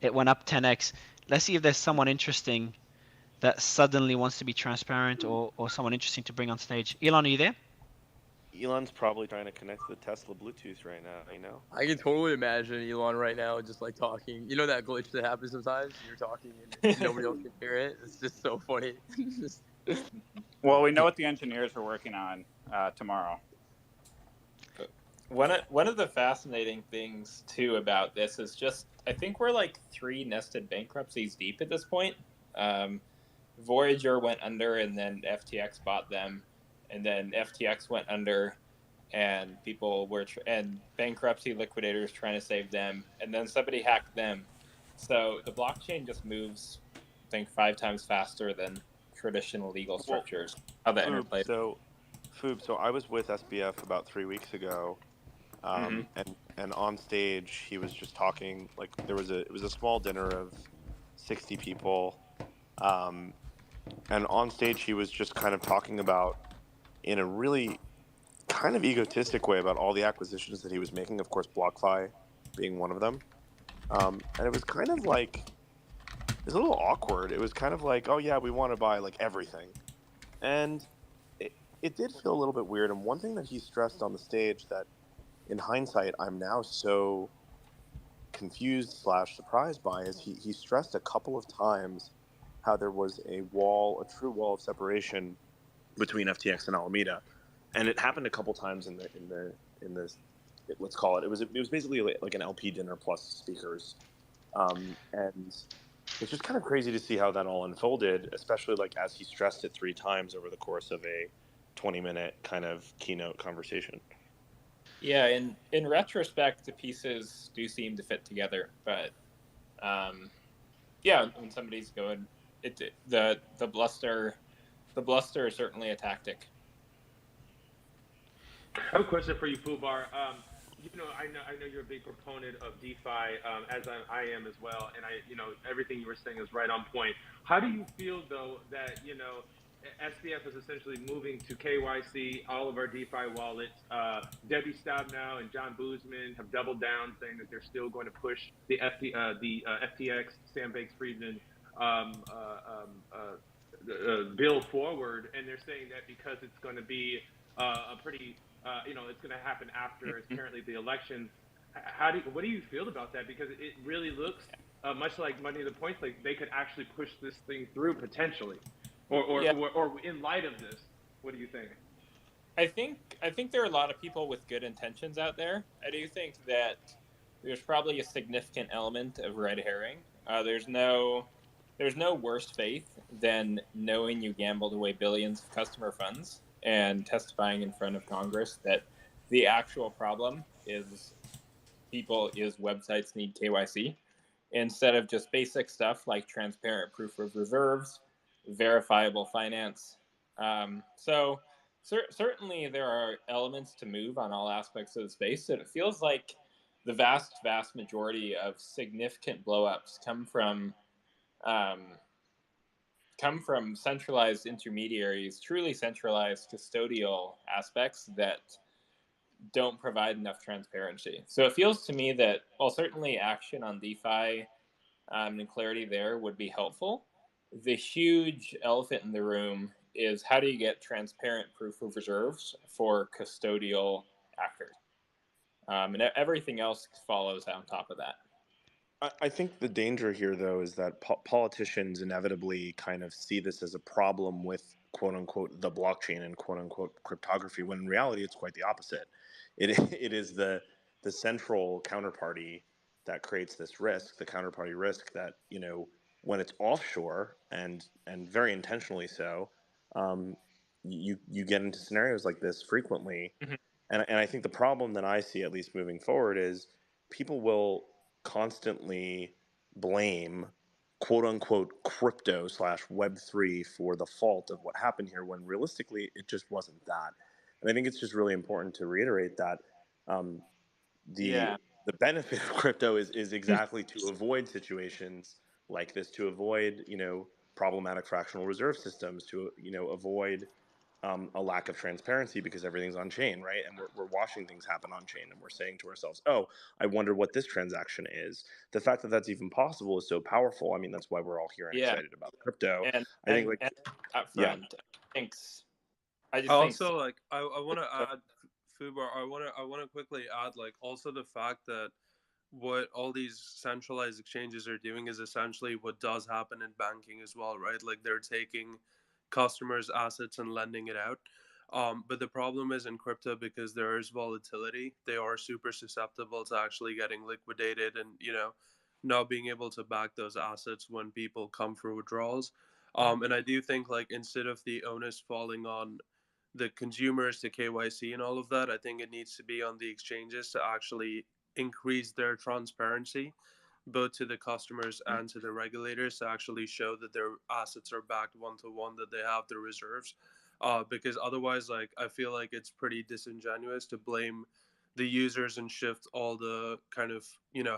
it went up 10x. Let's see if there's someone interesting that suddenly wants to be transparent or someone interesting to bring on stage. Elon, are you there? Elon's probably trying to connect to the Tesla Bluetooth right now, you know? I can totally imagine Elon right now just like talking. You know that glitch that happens sometimes? You're talking and nobody else can hear it? It's just so funny. Well, we know what the engineers are working on tomorrow. One of the fascinating things too about this is just I think we're like 3 nested bankruptcies deep at this point. Voyager went under, and then FTX bought them, and then FTX went under, and people were and bankruptcy liquidators trying to save them, and then somebody hacked them. So the blockchain just moves, I think, 5 times faster than traditional legal structures. How that interplays. So I was with SBF about 3 weeks ago. And on stage he was just talking, like it was a small dinner of 60 people, and on stage he was just kind of talking about, in a really kind of egotistic way, about all the acquisitions that he was making, of course BlockFi being one of them, and it was kind of like, it was a little awkward. It was kind of like, oh yeah, we want to buy like everything, and it did feel a little bit weird. And one thing that he stressed on the stage that in hindsight I'm now so confused / surprised by is he stressed a couple of times how there was a true wall of separation between FTX and Alameda, and it happened a couple times in this, let's call it was basically like an LP dinner plus speakers, and it's just kind of crazy to see how that all unfolded, especially like as he stressed it 3 times over the course of a 20-minute kind of keynote conversation. Yeah, in retrospect, the pieces do seem to fit together, but yeah, when somebody's going, the bluster is certainly a tactic. I have a question for you, Fubar. I know you're a big proponent of DeFi, as I am as well, and everything you were saying is right on point. How do you feel though that SBF is essentially moving to KYC all of our DeFi wallets? Debbie Stabenow and John Boozman have doubled down, saying that they're still going to push the FTX, Sam Bankman-Friedman bill forward, and they're saying that because it's going to be a pretty it's going to happen after apparently the elections. What do you feel about that? Because it really looks much like Money to the Points, like they could actually push this thing through potentially, or in light of this, what do you think? I think there are a lot of people with good intentions out there. I do think that there's probably a significant element of red herring. There's no worse faith than knowing you gambled away billions of customer funds and testifying in front of Congress that the actual problem is websites need KYC instead of just basic stuff like transparent proof of reserves, verifiable finance. Certainly there are elements to move on all aspects of the space, and it feels like the vast majority of significant blowups come from centralized intermediaries, truly centralized custodial aspects that don't provide enough transparency. So it feels to me that, while certainly action on DeFi and clarity there would be helpful, the huge elephant in the room is how do you get transparent proof of reserves for custodial actors? And everything else follows on top of that. I think the danger here, though, is that politicians inevitably kind of see this as a problem with "quote unquote" the blockchain and "quote unquote" cryptography, when in reality it's quite the opposite. It is the central counterparty that creates this risk, the counterparty risk that when it's offshore and very intentionally so, you get into scenarios like this frequently. Mm-hmm. And I think the problem that I see, at least moving forward, is people will constantly blame "quote unquote" crypto / Web3 for the fault of what happened here, when realistically it just wasn't that. And I think it's just really important to reiterate that the benefit of crypto is exactly to avoid situations like this, to avoid problematic fractional reserve systems, to avoid a lack of transparency, because everything's on chain, right? And we're watching things happen on chain, and we're saying to ourselves, oh, I wonder what this transaction is. The fact that that's even possible is so powerful. I mean, that's why we're all here and excited about crypto. And up front, thanks. I also think I want to add, Fubar, I want to quickly add, like, also the fact that what all these centralized exchanges are doing is essentially what does happen in banking as well, right? Like, they're taking customers' assets and lending it out. But the problem is in crypto, because there is volatility, they are super susceptible to actually getting liquidated and, not being able to back those assets when people come for withdrawals. And I do think, like, instead of the onus falling on the consumers to KYC and all of that, I think it needs to be on the exchanges to actually increase their transparency, both to the customers and to the regulators, to actually show that their assets are backed one-to-one, that they have the reserves. Because otherwise, like, I feel like it's pretty disingenuous to blame the users and shift all the kind of,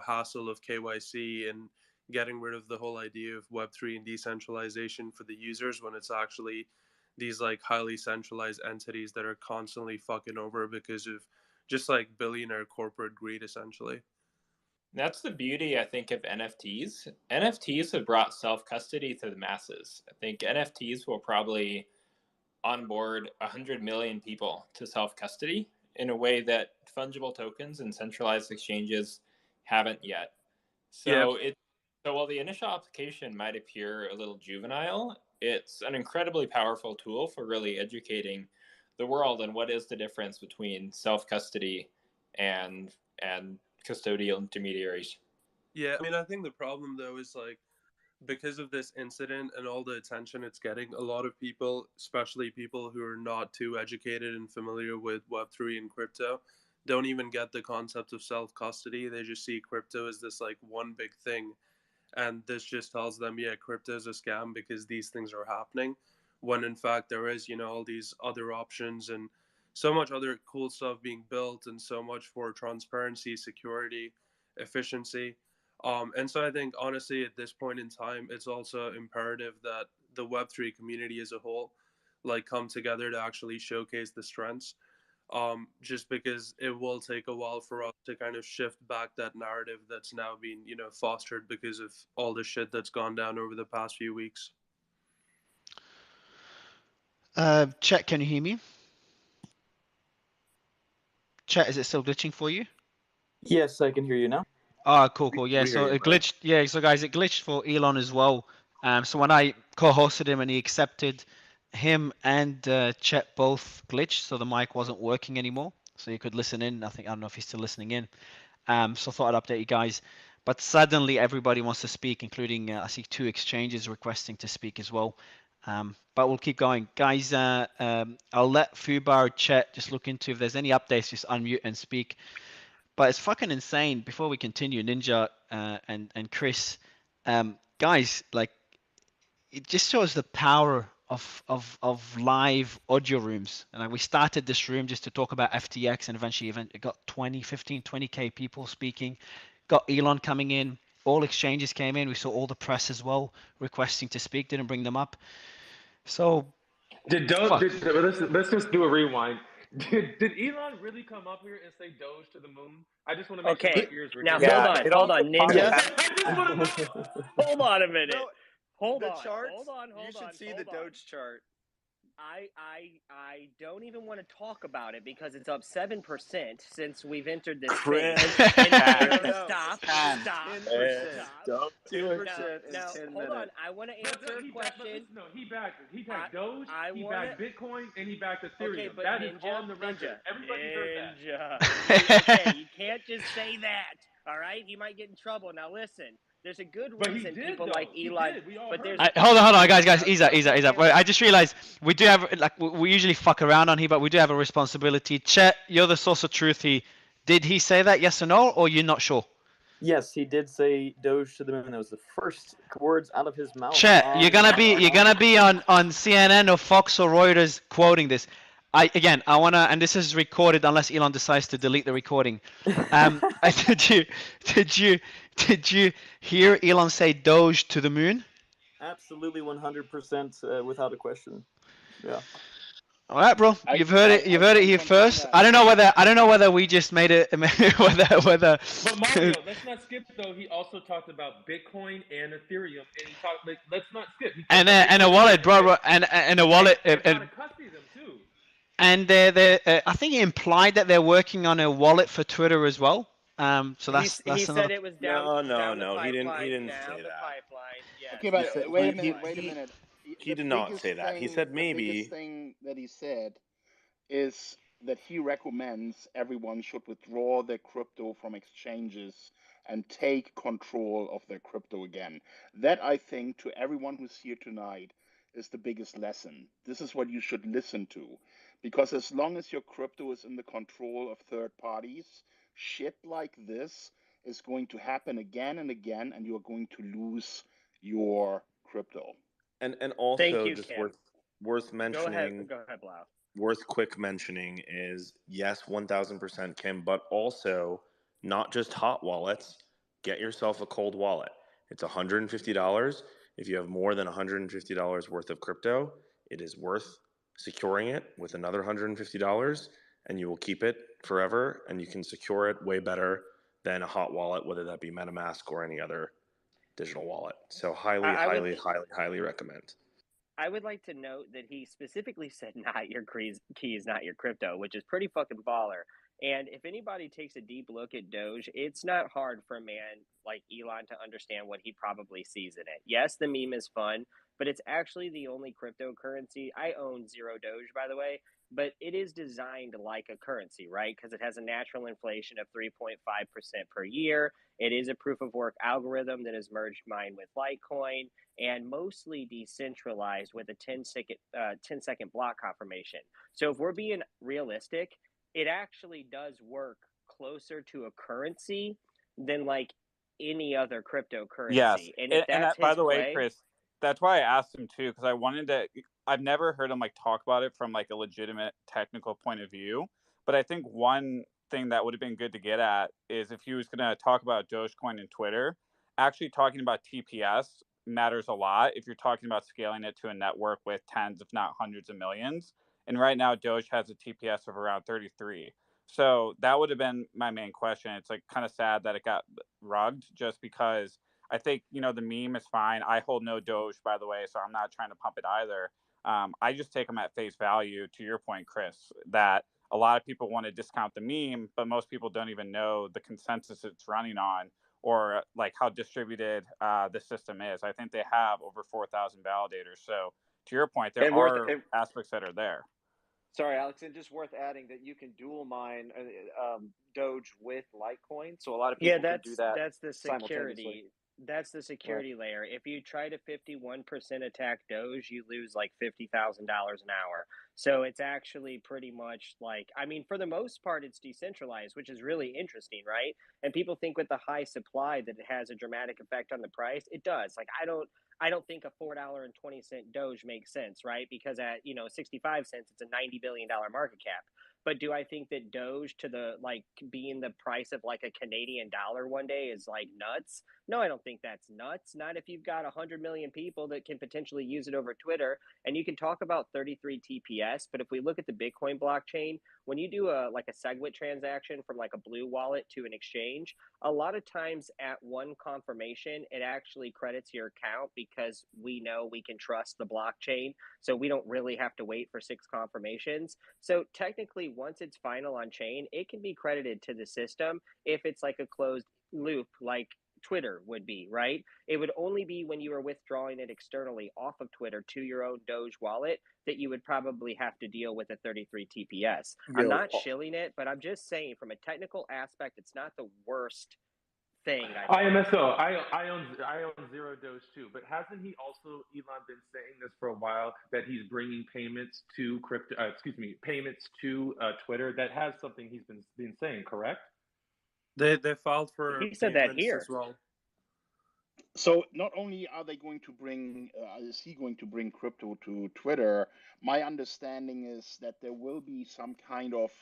hassle of KYC and getting rid of the whole idea of Web3 and decentralization for the users, when it's actually these, like, highly centralized entities that are constantly fucking over because of just, like, billionaire corporate greed, essentially. That's the beauty, I think, of NFTs. NFTs have brought self-custody to the masses. I think NFTs will probably onboard 100 million people to self-custody in a way that fungible tokens and centralized exchanges haven't yet. So while the initial application might appear a little juvenile, it's an incredibly powerful tool for really educating the world on what is the difference between self-custody and custodial intermediaries. Yeah, I mean, I think the problem, though, is, like, because of this incident and all the attention it's getting, a lot of people, especially people who are not too educated and familiar with Web3 and crypto, don't even get the concept of self-custody. They just see crypto as this like one big thing, and this just tells them, yeah, crypto is a scam because these things are happening, when in fact there is, all these other options and so much other cool stuff being built, and so much for transparency, security, efficiency. And so I think honestly at this point in time, it's also imperative that the Web3 community as a whole like come together to actually showcase the strengths, just because it will take a while for us to kind of shift back that narrative that's now being, fostered because of all the shit that's gone down over the past few weeks. Chat, can you hear me? Chat, is it still glitching for you? Yes, I can hear you now. Ah, cool. Yeah, so it glitched. Yeah, so guys, it glitched for Elon as well. So when I co-hosted him and he accepted, him and Chet both glitched, so the mic wasn't working anymore. So you could listen in. I don't know if he's still listening in. So I thought I'd update you guys. But suddenly everybody wants to speak, including I see 2 exchanges requesting to speak as well. But we'll keep going, guys. I'll let Fubar Chet just look into if there's any updates. Just unmute and speak. But it's fucking insane. Before we continue, Ninja and Chris, guys, like it just shows the power of live audio rooms. And like, we started this room just to talk about FTX, and eventually it got 20k people speaking. Got Elon coming in. All exchanges came in. We saw all the press as well requesting to speak. Didn't bring them up. So let's just do a rewind. Did Elon really come up here and say Doge to the moon? I just want to make sure my ears were now hold on, Ninja. Hold on a minute. No, hold the on. charts, Hold on. you should see the Doge chart. I don't even want to talk about it because it's up 7% since we've entered this Chris, space. Stop. 10%. Now, hold on. I want to answer a question. He backed Doge, he backed Bitcoin, and he backed Ethereum. Okay, but that Ninja, is on the record. Everybody heard that. Okay, you can't just say that. All right, he might get in trouble. Now listen. There's a good reason people like Elon, but there's hold on, guys, ease up. I just realized we do have, like, we usually fuck around on here, but we do have a responsibility. Chet, you're the source of truth. Did he say that, yes or no, or you're not sure? Yes, he did say Doge to the moon. That was the first words out of his mouth. Chet, you're gonna be on CNN or Fox or Reuters quoting this. I wanna, and this is recorded unless Elon decides to delete the recording. Did you hear Elon say Doge to the moon? Absolutely, 100%, without a question. Yeah. All right, bro. You've heard it. You've heard it here first. I don't know whether we just made it. whether. But Mario, let's not skip though. He also talked about Bitcoin and Ethereum, and he talked. Like, let's not skip. And a wallet, bro, and a wallet. And how to custody them too. And I think he implied that they're working on a wallet for Twitter as well. So that's he said it was down. No. He didn't say that. Pipeline. Yes. Okay, but wait a minute. He did not say that. He said maybe. The biggest thing that he said is that he recommends everyone should withdraw their crypto from exchanges and take control of their crypto again. That, I think, to everyone who's here tonight, is the biggest lesson. This is what you should listen to. Because as long as your crypto is in the control of third parties, shit like this is going to happen again and again, and you're going to lose your crypto. And also, you, just Kim. worth mentioning. Go ahead, Blau. Worth quick mentioning is, yes, 1000% Kim, but also not just hot wallets. Get yourself a cold wallet. It's $150. If you have more than $150 worth of crypto, it is worth securing it with another $150, and you will keep it forever, and you can secure it way better than a hot wallet, whether that be MetaMask or any other digital wallet. So highly recommend. I would like to note that he specifically said not your keys, not your crypto, which is pretty fucking baller. And if anybody takes a deep look at Doge, it's not hard for a man like Elon to understand what he probably sees in it. Yes, the meme is fun, but it's actually the only cryptocurrency. I own 0 Doge, by the way, but it is designed like a currency, right? Because it has a natural inflation of 3.5% per year. It is a proof of work algorithm that has merged mine with Litecoin, and mostly decentralized with a 10-second block confirmation. So if we're being realistic, it actually does work closer to a currency than like any other cryptocurrency. Yes, And if that's by his the way, play, Chris, that's why I asked him too, because I wanted to. I've never heard him like talk about it from like a legitimate technical point of view, but I think one thing that would have been good to get at is if he was going to talk about Dogecoin and Twitter, actually talking about TPS matters a lot if you're talking about scaling it to a network with tens, if not hundreds of millions. And right now, Doge has a TPS of around 33. So that would have been my main question. It's like kind of sad that it got rugged just because I think, the meme is fine. I hold no Doge, by the way, so I'm not trying to pump it either. I just take them at face value, to your point, Chris, that a lot of people want to discount the meme, but most people don't even know the consensus it's running on or like how distributed the system is. I think they have over 4,000 validators. So to your point, there are aspects that are there. Sorry, Alex, and just worth adding that you can dual mine Doge with Litecoin, so a lot of people can do that. That's the security. That's the security layer. If you try to 51% attack Doge, you lose like $50,000 an hour. So it's actually pretty much like, I mean, for the most part, it's decentralized, which is really interesting, right? And people think with the high supply that it has a dramatic effect on the price. It does. Like, I don't think a $4.20 Doge makes sense, right? Because at 65 cents, it's a $90 billion market cap. But do I think that Doge to the like being the price of like a Canadian dollar one day is like nuts? No, I don't think that's nuts. Not if you've got 100 million people that can potentially use it over Twitter. And you can talk about 33 TPS, but if we look at the Bitcoin blockchain, when you do a SegWit transaction from like a Blue wallet to an exchange, a lot of times at one confirmation, it actually credits your account because we know we can trust the blockchain. So we don't really have to wait for 6 confirmations. So technically, once it's final on chain, it can be credited to the system if it's like a closed loop, like Twitter would be, right? It would only be when you are withdrawing it externally off of Twitter to your own Doge wallet that you would probably have to deal with a 33 TPS. I'm not shilling it, but I'm just saying from a technical aspect, it's not the worst thing. IMSO, I own zero Doge too, but hasn't he also, Elon, been saying this for a while that he's bringing payments to payments to Twitter? That has something he's been saying, correct? They filed for he said that here as well. So not only are they going to bring, is he going to bring crypto to Twitter? My understanding is that there will be some kind of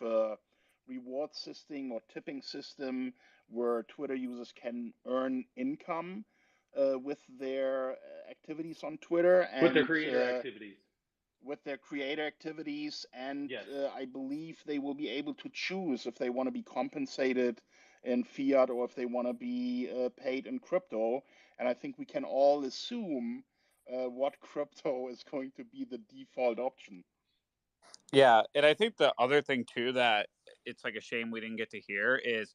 reward system or tipping system where Twitter users can earn income with their activities on Twitter and with their creator activities. With their creator activities, and I believe they will be able to choose if they want to be compensated in fiat or if they want to be paid in crypto. And I think we can all assume what crypto is going to be the default option. Yeah, and I think the other thing too that it's like a shame we didn't get to hear is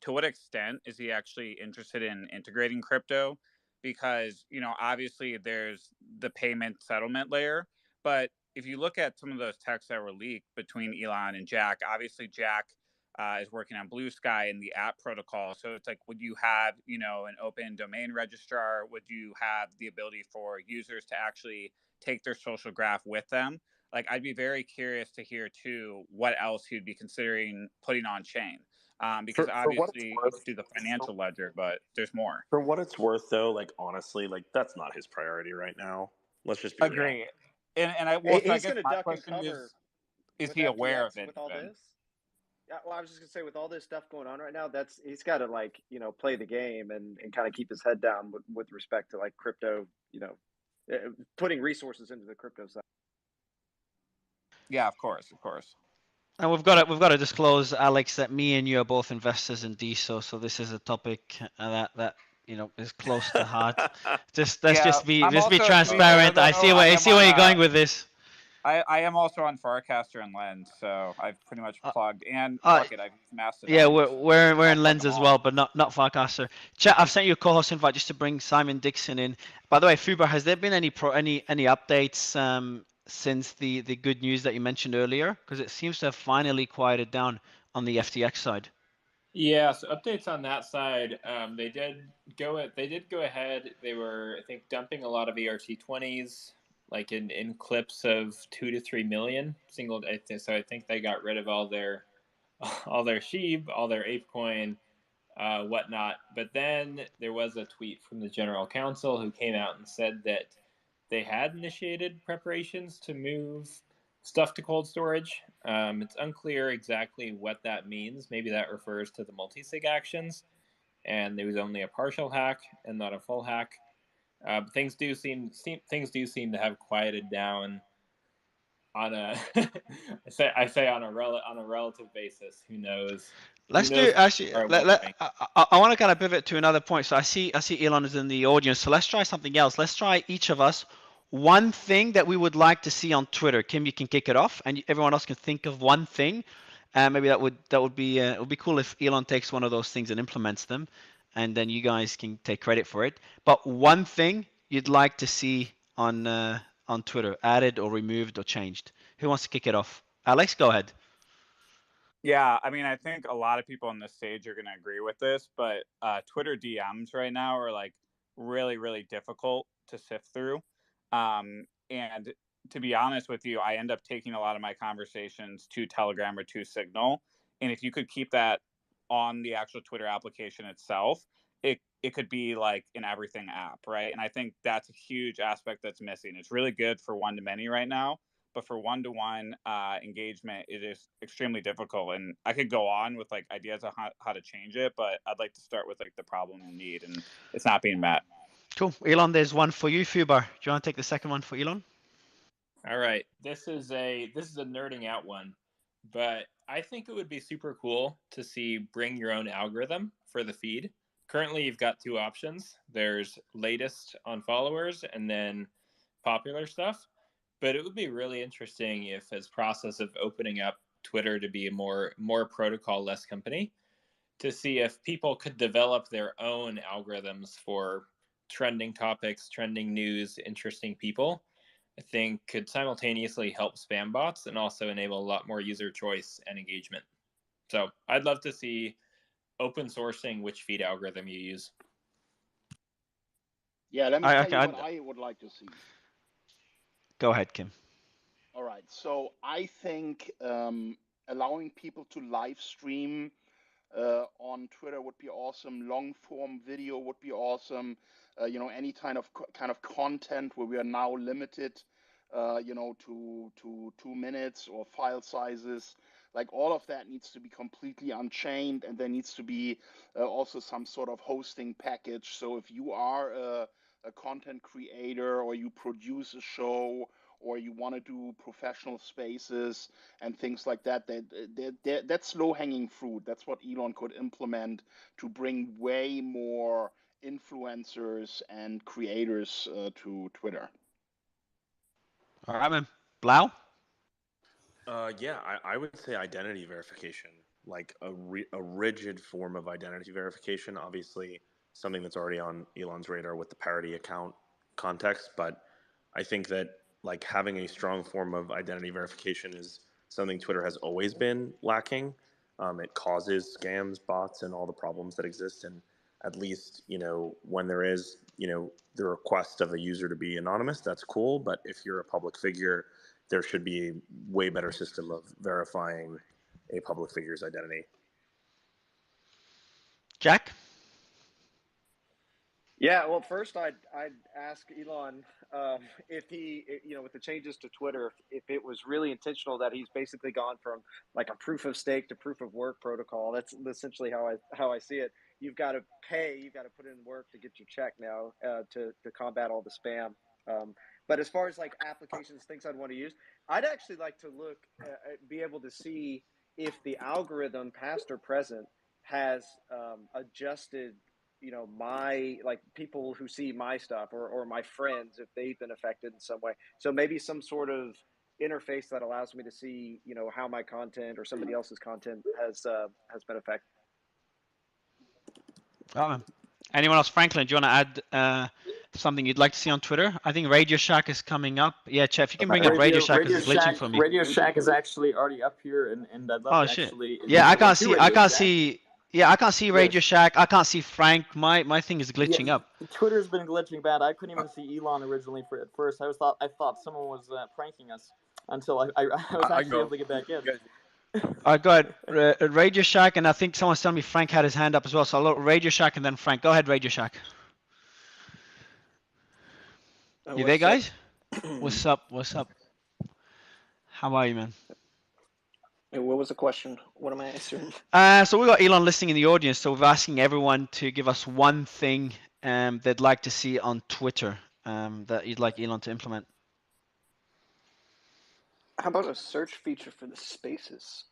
to what extent is he actually interested in integrating crypto? Because, obviously there's the payment settlement layer, but if you look at some of those texts that were leaked between Elon and Jack, obviously Jack is working on Blue Sky and the app protocol. So it's like, would you have, an open domain registrar? Would you have the ability for users to actually take their social graph with them? Like, I'd be very curious to hear too what else he'd be considering putting on chain, because obviously you could do the financial ledger, but there's more. For what it's worth, though, like honestly, like that's not his priority right now. Let's just be agree. real. And I guess my question is he aware of it with all this? Yeah, well, I was just gonna say with all this stuff going on right now, he's got to play the game and kind of keep his head down with respect to like crypto, putting resources into the crypto side. Yeah, of course. And we've got to disclose, Alex, that me and you are both investors in DSO, so this is a topic that is close to heart. Let's be transparent. I see where you're going with this. I am also on Farcaster and Lens, so I've pretty much plugged and I've used Mastodon. Yeah, we're in Lens as well, but not Farcaster. Chat, I've sent you a co-host invite just to bring Simon Dixon in. By the way, Fuba, has there been any updates since the good news that you mentioned earlier? Because it seems to have finally quieted down on the FTX side. Yeah, so updates on that side. They did go ahead. They were, I think, dumping a lot of ERC20s, like in clips of 2 to 3 million single. So I think they got rid of all their all their SHIB, all their ApeCoin, whatnot. But then there was a tweet from the general counsel who came out and said that they had initiated preparations to move stuff to cold storage. It's unclear exactly what that means. Maybe that refers to the multi-sig actions, and there was only a partial hack and not a full hack. Things do seem to have quieted down on a I say on a relative basis. Who knows? Let's do actually. I want to kind of pivot to another point. So I see Elon is in the audience. So let's try something else. Let's try each of us one thing that we would like to see on Twitter. Kim, you can kick it off, and everyone else can think of one thing. Maybe that would be cool if Elon takes one of those things and implements them, and then you guys can take credit for it. But one thing you'd like to see on Twitter, added or removed or changed. Who wants to kick it off? Alex, go ahead. Yeah, I mean, I think a lot of people on this stage are going to agree with this, but Twitter DMs right now are like really, really difficult to sift through. And to be honest with you, I end up taking a lot of my conversations to Telegram or to Signal. And if you could keep that on the actual Twitter application itself, it could be like an everything app, right? And I think that's a huge aspect that's missing. It's really good for one-to-many right now, but for one-to-one engagement, it is extremely difficult. And I could go on with like ideas on how to change it, but I'd like to start with like the problem and need, and it's not being met. Cool. Elon, there's one for you. Fubar, do you want to take the second one for Elon? All right. This is a nerding out one, but I think it would be super cool to see bring your own algorithm for the feed. Currently, you've got two options. There's latest on followers and then popular stuff. But it would be really interesting if, as process of opening up Twitter to be a more protocol, less company, to see if people could develop their own algorithms for trending topics, trending news, interesting people. I think could simultaneously help spam bots and also enable a lot more user choice and engagement. So I'd love to see open sourcing which feed algorithm you use. Yeah, let me tell you what I would like to see. Go ahead, Kim. All right, so I think allowing people to live stream on Twitter would be awesome. Long form video would be awesome. Any kind of content where we are now limited, to 2 minutes or file sizes. Like all of that needs to be completely unchained, and there needs to be also some sort of hosting package. So if you are a content creator or you produce a show or you want to do professional spaces and things like that, that's low-hanging fruit. That's what Elon could implement to bring way more influencers and creators to Twitter. All right, man. Blau? Yeah, I would say identity verification, like a rigid form of identity verification. Obviously, something that's already on Elon's radar with the parody account context, but I think that like having a strong form of identity verification is something Twitter has always been lacking. It causes scams, bots, and all the problems that exist. And at least, when there is, the request of a user to be anonymous, that's cool. But if you're a public figure, there should be a way better system of verifying a public figure's identity. Jack? Yeah, well, first I'd ask Elon if he, with the changes to Twitter, if it was really intentional that he's basically gone from like a proof of stake to proof of work protocol. That's essentially how I see it. You've got to pay, you've got to put in work to get your check now to combat all the spam. But as far as like applications, things I'd want to use, I'd actually like to be able to see if the algorithm, past or present, has adjusted my like people who see my stuff or my friends if they've been affected in some way. So maybe some sort of interface that allows me to see how my content or somebody else's content has been affected. Anyone else? Franklin, do you want to add something you'd like to see on Twitter? I think Radio Shack is coming up. Yeah, Chef, if you can bring up Radio Shack because it's glitching for me. Radio Shack is actually already up here, and I'd love to actually. Yeah, I can't see. Yeah, I can't see Radio Shack. I can't see Frank. My thing is glitching up. Twitter's been glitching bad. I couldn't even see Elon originally at first. I thought someone was pranking us until I was actually able to get back in. All right, go ahead. Radio Shack, and I think someone's telling me Frank had his hand up as well. So I'll let Radio Shack and then Frank. Go ahead, Radio Shack. You there, guys? What's up? What's up? How are you, man? What was the question? What am I answering? So we got Elon listening in the audience. So we're asking everyone to give us one thing they'd like to see on Twitter that you'd like Elon to implement. How about a search feature for the spaces,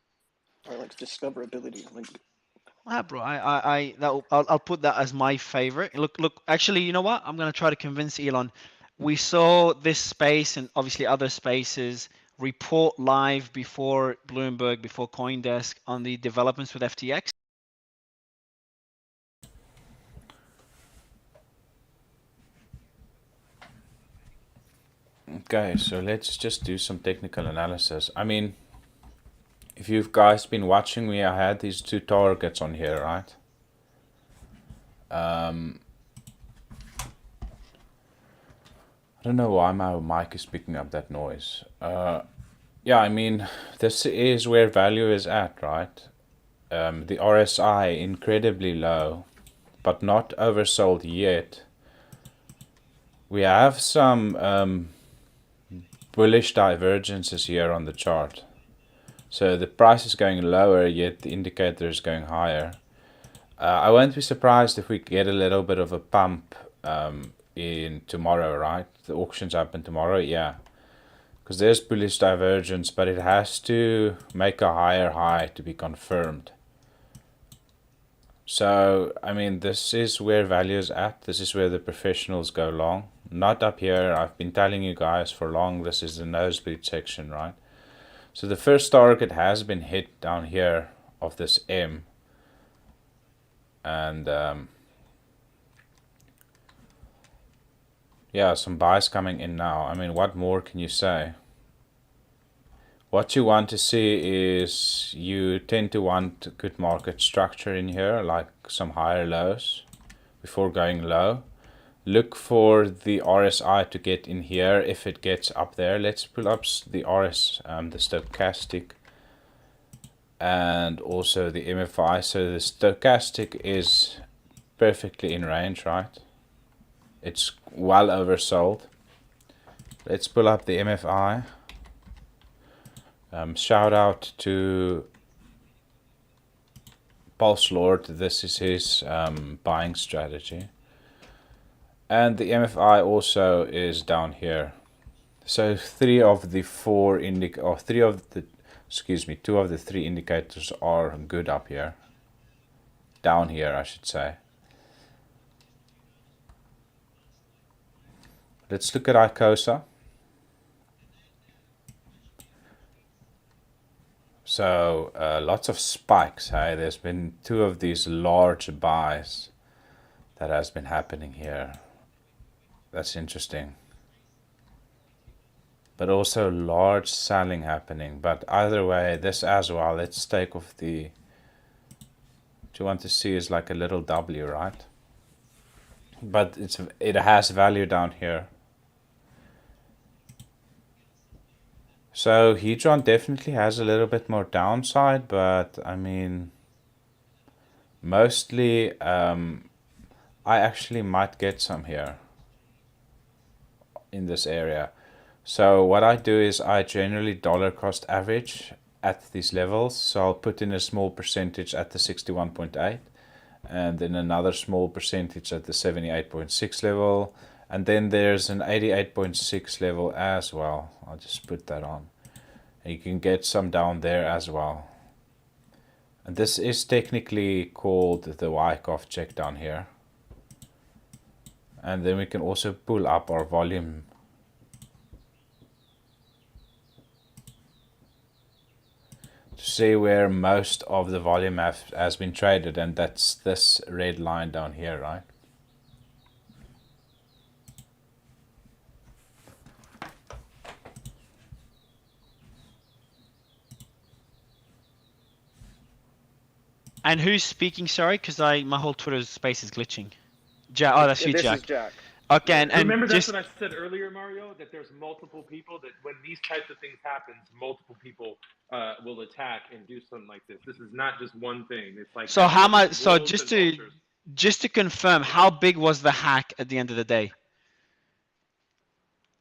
or like discoverability? Like, Bro, I'll put that as my favorite. Look. Actually, you know what? I'm gonna try to convince Elon. We saw this space and obviously other spaces report live before Bloomberg, before CoinDesk on the developments with FTX. Okay, so let's just do some technical analysis. I mean, if you guys been watching me, I had these two targets on here, right? I don't know why my mic is picking up that noise. Yeah, I mean, this is where value is at, right? The RSI incredibly low, but not oversold yet. We have some bullish divergences here on the chart. So the price is going lower, yet the indicator is going higher. I won't be surprised if we get a little bit of a pump in tomorrow, right? The auctions happen tomorrow, yeah. Because there's bullish divergence, but it has to make a higher high to be confirmed. So, I mean, this is where value is at. This is where the professionals go long. Not up here. I've been telling you guys for long, this is the nosebleed section, right? So the first target has been hit down here of this M. And yeah, some buys coming in now. I mean, what more can you say? What you want to see is you tend to want good market structure in here, like some higher lows before going low. Look for the RSI to get in here if it gets up there. Let's pull up the the stochastic, and also the MFI. So the stochastic is perfectly in range, right? It's well oversold. Let's pull up the MFI. Shout out to Pulse Lord. This is his buying strategy. And the MFI also is down here. So two of the three indicators are good up here. Down here, I should say. Let's look at ICOSA. So lots of spikes. Hey, there's been two of these large buys that has been happening here. That's interesting. But also large selling happening. But either way, this as well. Let's take off the. What you want to see is like a little W, right? But it has value down here. So Hedron definitely has a little bit more downside, but I mean, mostly I actually might get some here in this area. So what I do is I generally dollar cost average at these levels. So I'll put in a small percentage at the 61.8 and then another small percentage at the 78.6 level. And then there's an 88.6 level as well. I'll just put that on. And you can get some down there as well. And this is technically called the Wyckoff check down here. And then we can also pull up our volume. To see where most of the volume has been traded, and that's this red line down here, right? And who's speaking? Sorry, because my whole Twitter space is glitching. Jack. Oh, that's you, Jack. This is Jack. Okay, and remember just... that's what I said earlier, Mario, that there's multiple people, that when these types of things happen, multiple people will attack and do something like this. This is not just one thing. It's like So how much? So just to confirm, how big was the hack at the end of the day?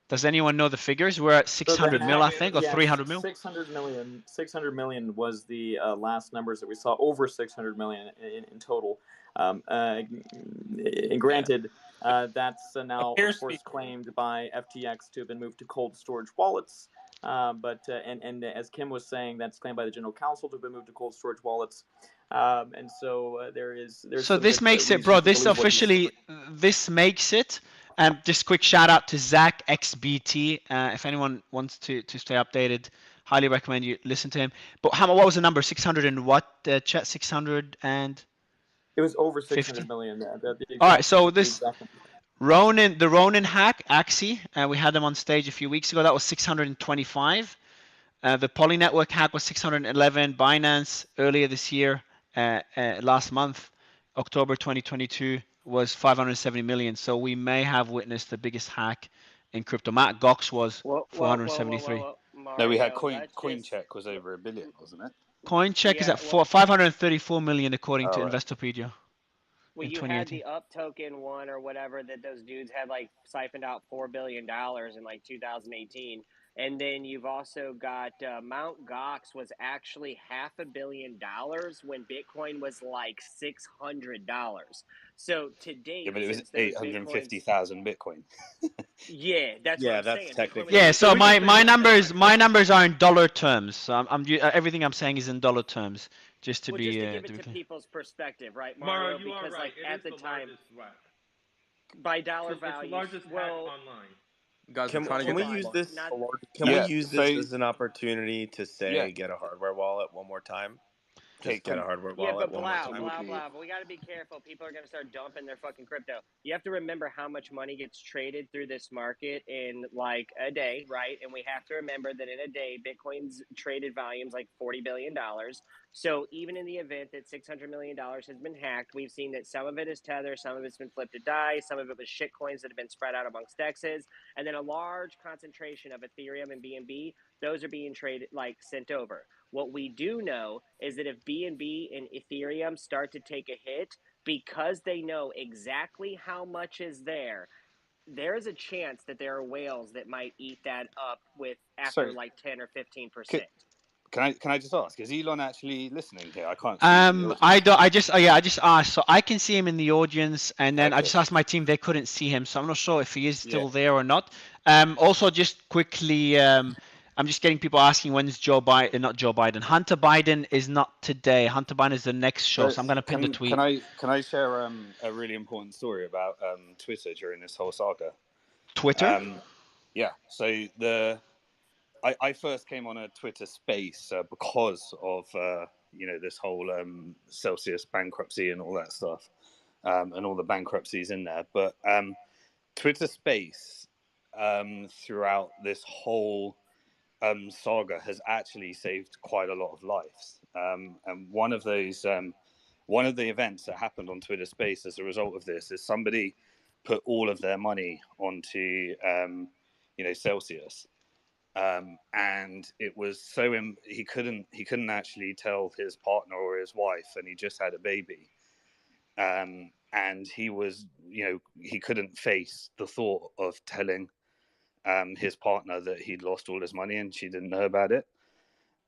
Does anyone know the figures? We're at 600 mil, I think, or 300 mil. 600 million. 600 million was the last numbers that we saw. Over 600 million in total. And granted, that's now of course claimed by FTX to have been moved to cold storage wallets. But as Kim was saying, that's claimed by the General Counsel to have been moved to cold storage wallets. And so there's. So this makes it, bro. This officially, this makes it. Just quick shout out to Zach XBT. If anyone wants to stay updated, highly recommend you listen to him. But what was the number? 600 and what? Chat 600 and. It was over 600 million. All right, so this Ronin, the Ronin hack, Axie, we had them on stage a few weeks ago. That was 625. The Poly Network hack was 611. Binance earlier this year, last month, October 2022, was 570 million. So we may have witnessed the biggest hack in crypto. Mt. Gox was 473. No, we had CoinCheck was over $1 billion, wasn't it? CoinCheck is at 534 million according to Investopedia. Well, you had the Up token one or whatever that those dudes had like siphoned out $4 billion in like 2018. And then you've also got Mt. Gox was actually $500 million when Bitcoin was like $600. So to date, yeah, but it was 850,000 Bitcoin. Yeah, that's what I'm saying. Technically. Yeah, so my numbers are in dollar terms. So everything I'm saying is in dollar terms, just to be. Just to give it to people's perspective, right, Mario? You are right. At the time, by dollar value, it's the largest hack online. Guys, can we use this? Can we use this as an opportunity to say get a hardware wallet one more time? Just get a hardware wallet one more time. Blah. But we got to be careful. People are going to start dumping their fucking crypto. You have to remember how much money gets traded through this market in like a day, right? And we have to remember that in a day, Bitcoin's traded volume's like $40 billion. So even in the event that $600 million has been hacked, we've seen that some of it is Tether, some of it's been flipped to DAI, some of it was shit coins that have been spread out amongst DEXs, and then a large concentration of Ethereum and BNB, those are being traded, like sent over. What we do know is that if BNB and Ethereum start to take a hit, because they know exactly how much is there, there's a chance that there are whales that might eat that up after like 10 or 15%. Can I just ask? Is Elon actually listening here? I can't see I just asked. So I can see him in the audience, and then I just asked my team. They couldn't see him, so I'm not sure if he is still there or not. Also, just quickly, I'm just getting people asking when's Hunter Biden is not today. Hunter Biden is the next show, so I'm going to pin the tweet. Can I share a really important story about Twitter during this whole saga? Twitter? Yeah. So I first came on a Twitter space because of this whole Celsius bankruptcy and all that stuff, and all the bankruptcies in there. But Twitter space throughout this whole saga has actually saved quite a lot of lives. And one of the events that happened on Twitter space as a result of this is somebody put all of their money onto Celsius. And it was so he couldn't actually tell his partner or his wife, and he just had a baby. And he was, he couldn't face the thought of telling his partner that he'd lost all his money and she didn't know about it.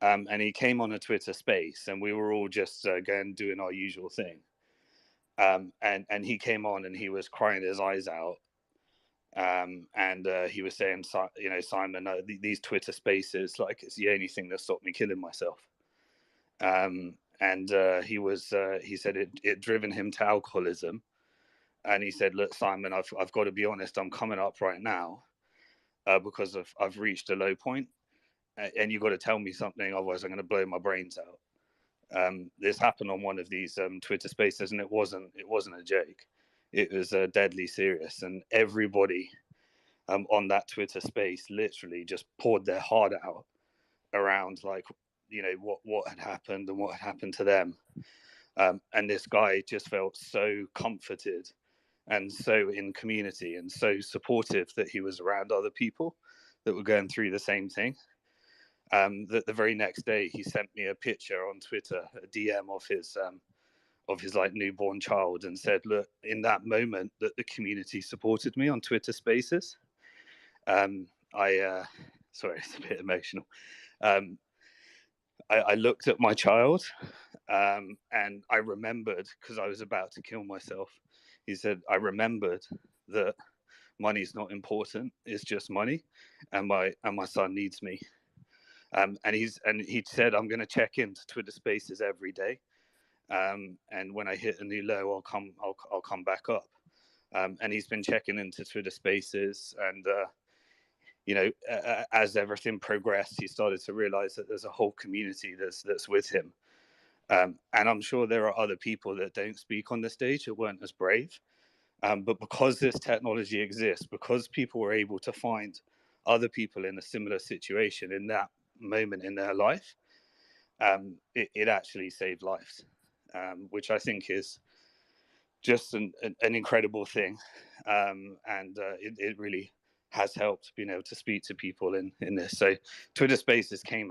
And he came on a Twitter space, and we were all just going doing our usual thing. And he came on and he was crying his eyes out. And he was saying, Simon, these Twitter spaces, like, it's the only thing that stopped me killing myself. And he said it driven him to alcoholism. And he said, look, Simon, I've got to be honest, I'm coming up right now because I've reached a low point, and you've got to tell me something, otherwise I'm going to blow my brains out. This happened on one of these Twitter spaces, and it wasn't a joke. It was deadly serious, and everybody on that Twitter space literally just poured their heart out around, like, what had happened and what had happened to them. And this guy just felt so comforted and so in community and so supportive that he was around other people that were going through the same thing. That the very next day he sent me a picture on Twitter, a DM of his like newborn child, and said, look, in that moment that the community supported me on Twitter Spaces, sorry, it's a bit emotional. I looked at my child, and I remembered, because I was about to kill myself. He said, I remembered that money's not important, it's just money, and my son needs me. And he said, I'm going to check into Twitter Spaces every day, and when I hit a new low, I'll come back up. And he's been checking into Twitter Spaces, and as everything progressed, he started to realize that there's a whole community that's with him. And I'm sure there are other people that don't speak on the stage that weren't as brave. But because this technology exists, because people were able to find other people in a similar situation in that moment in their life, it actually saved lives, which I think is just an incredible thing. And it really has helped being able to speak to people in this. So Twitter Spaces came at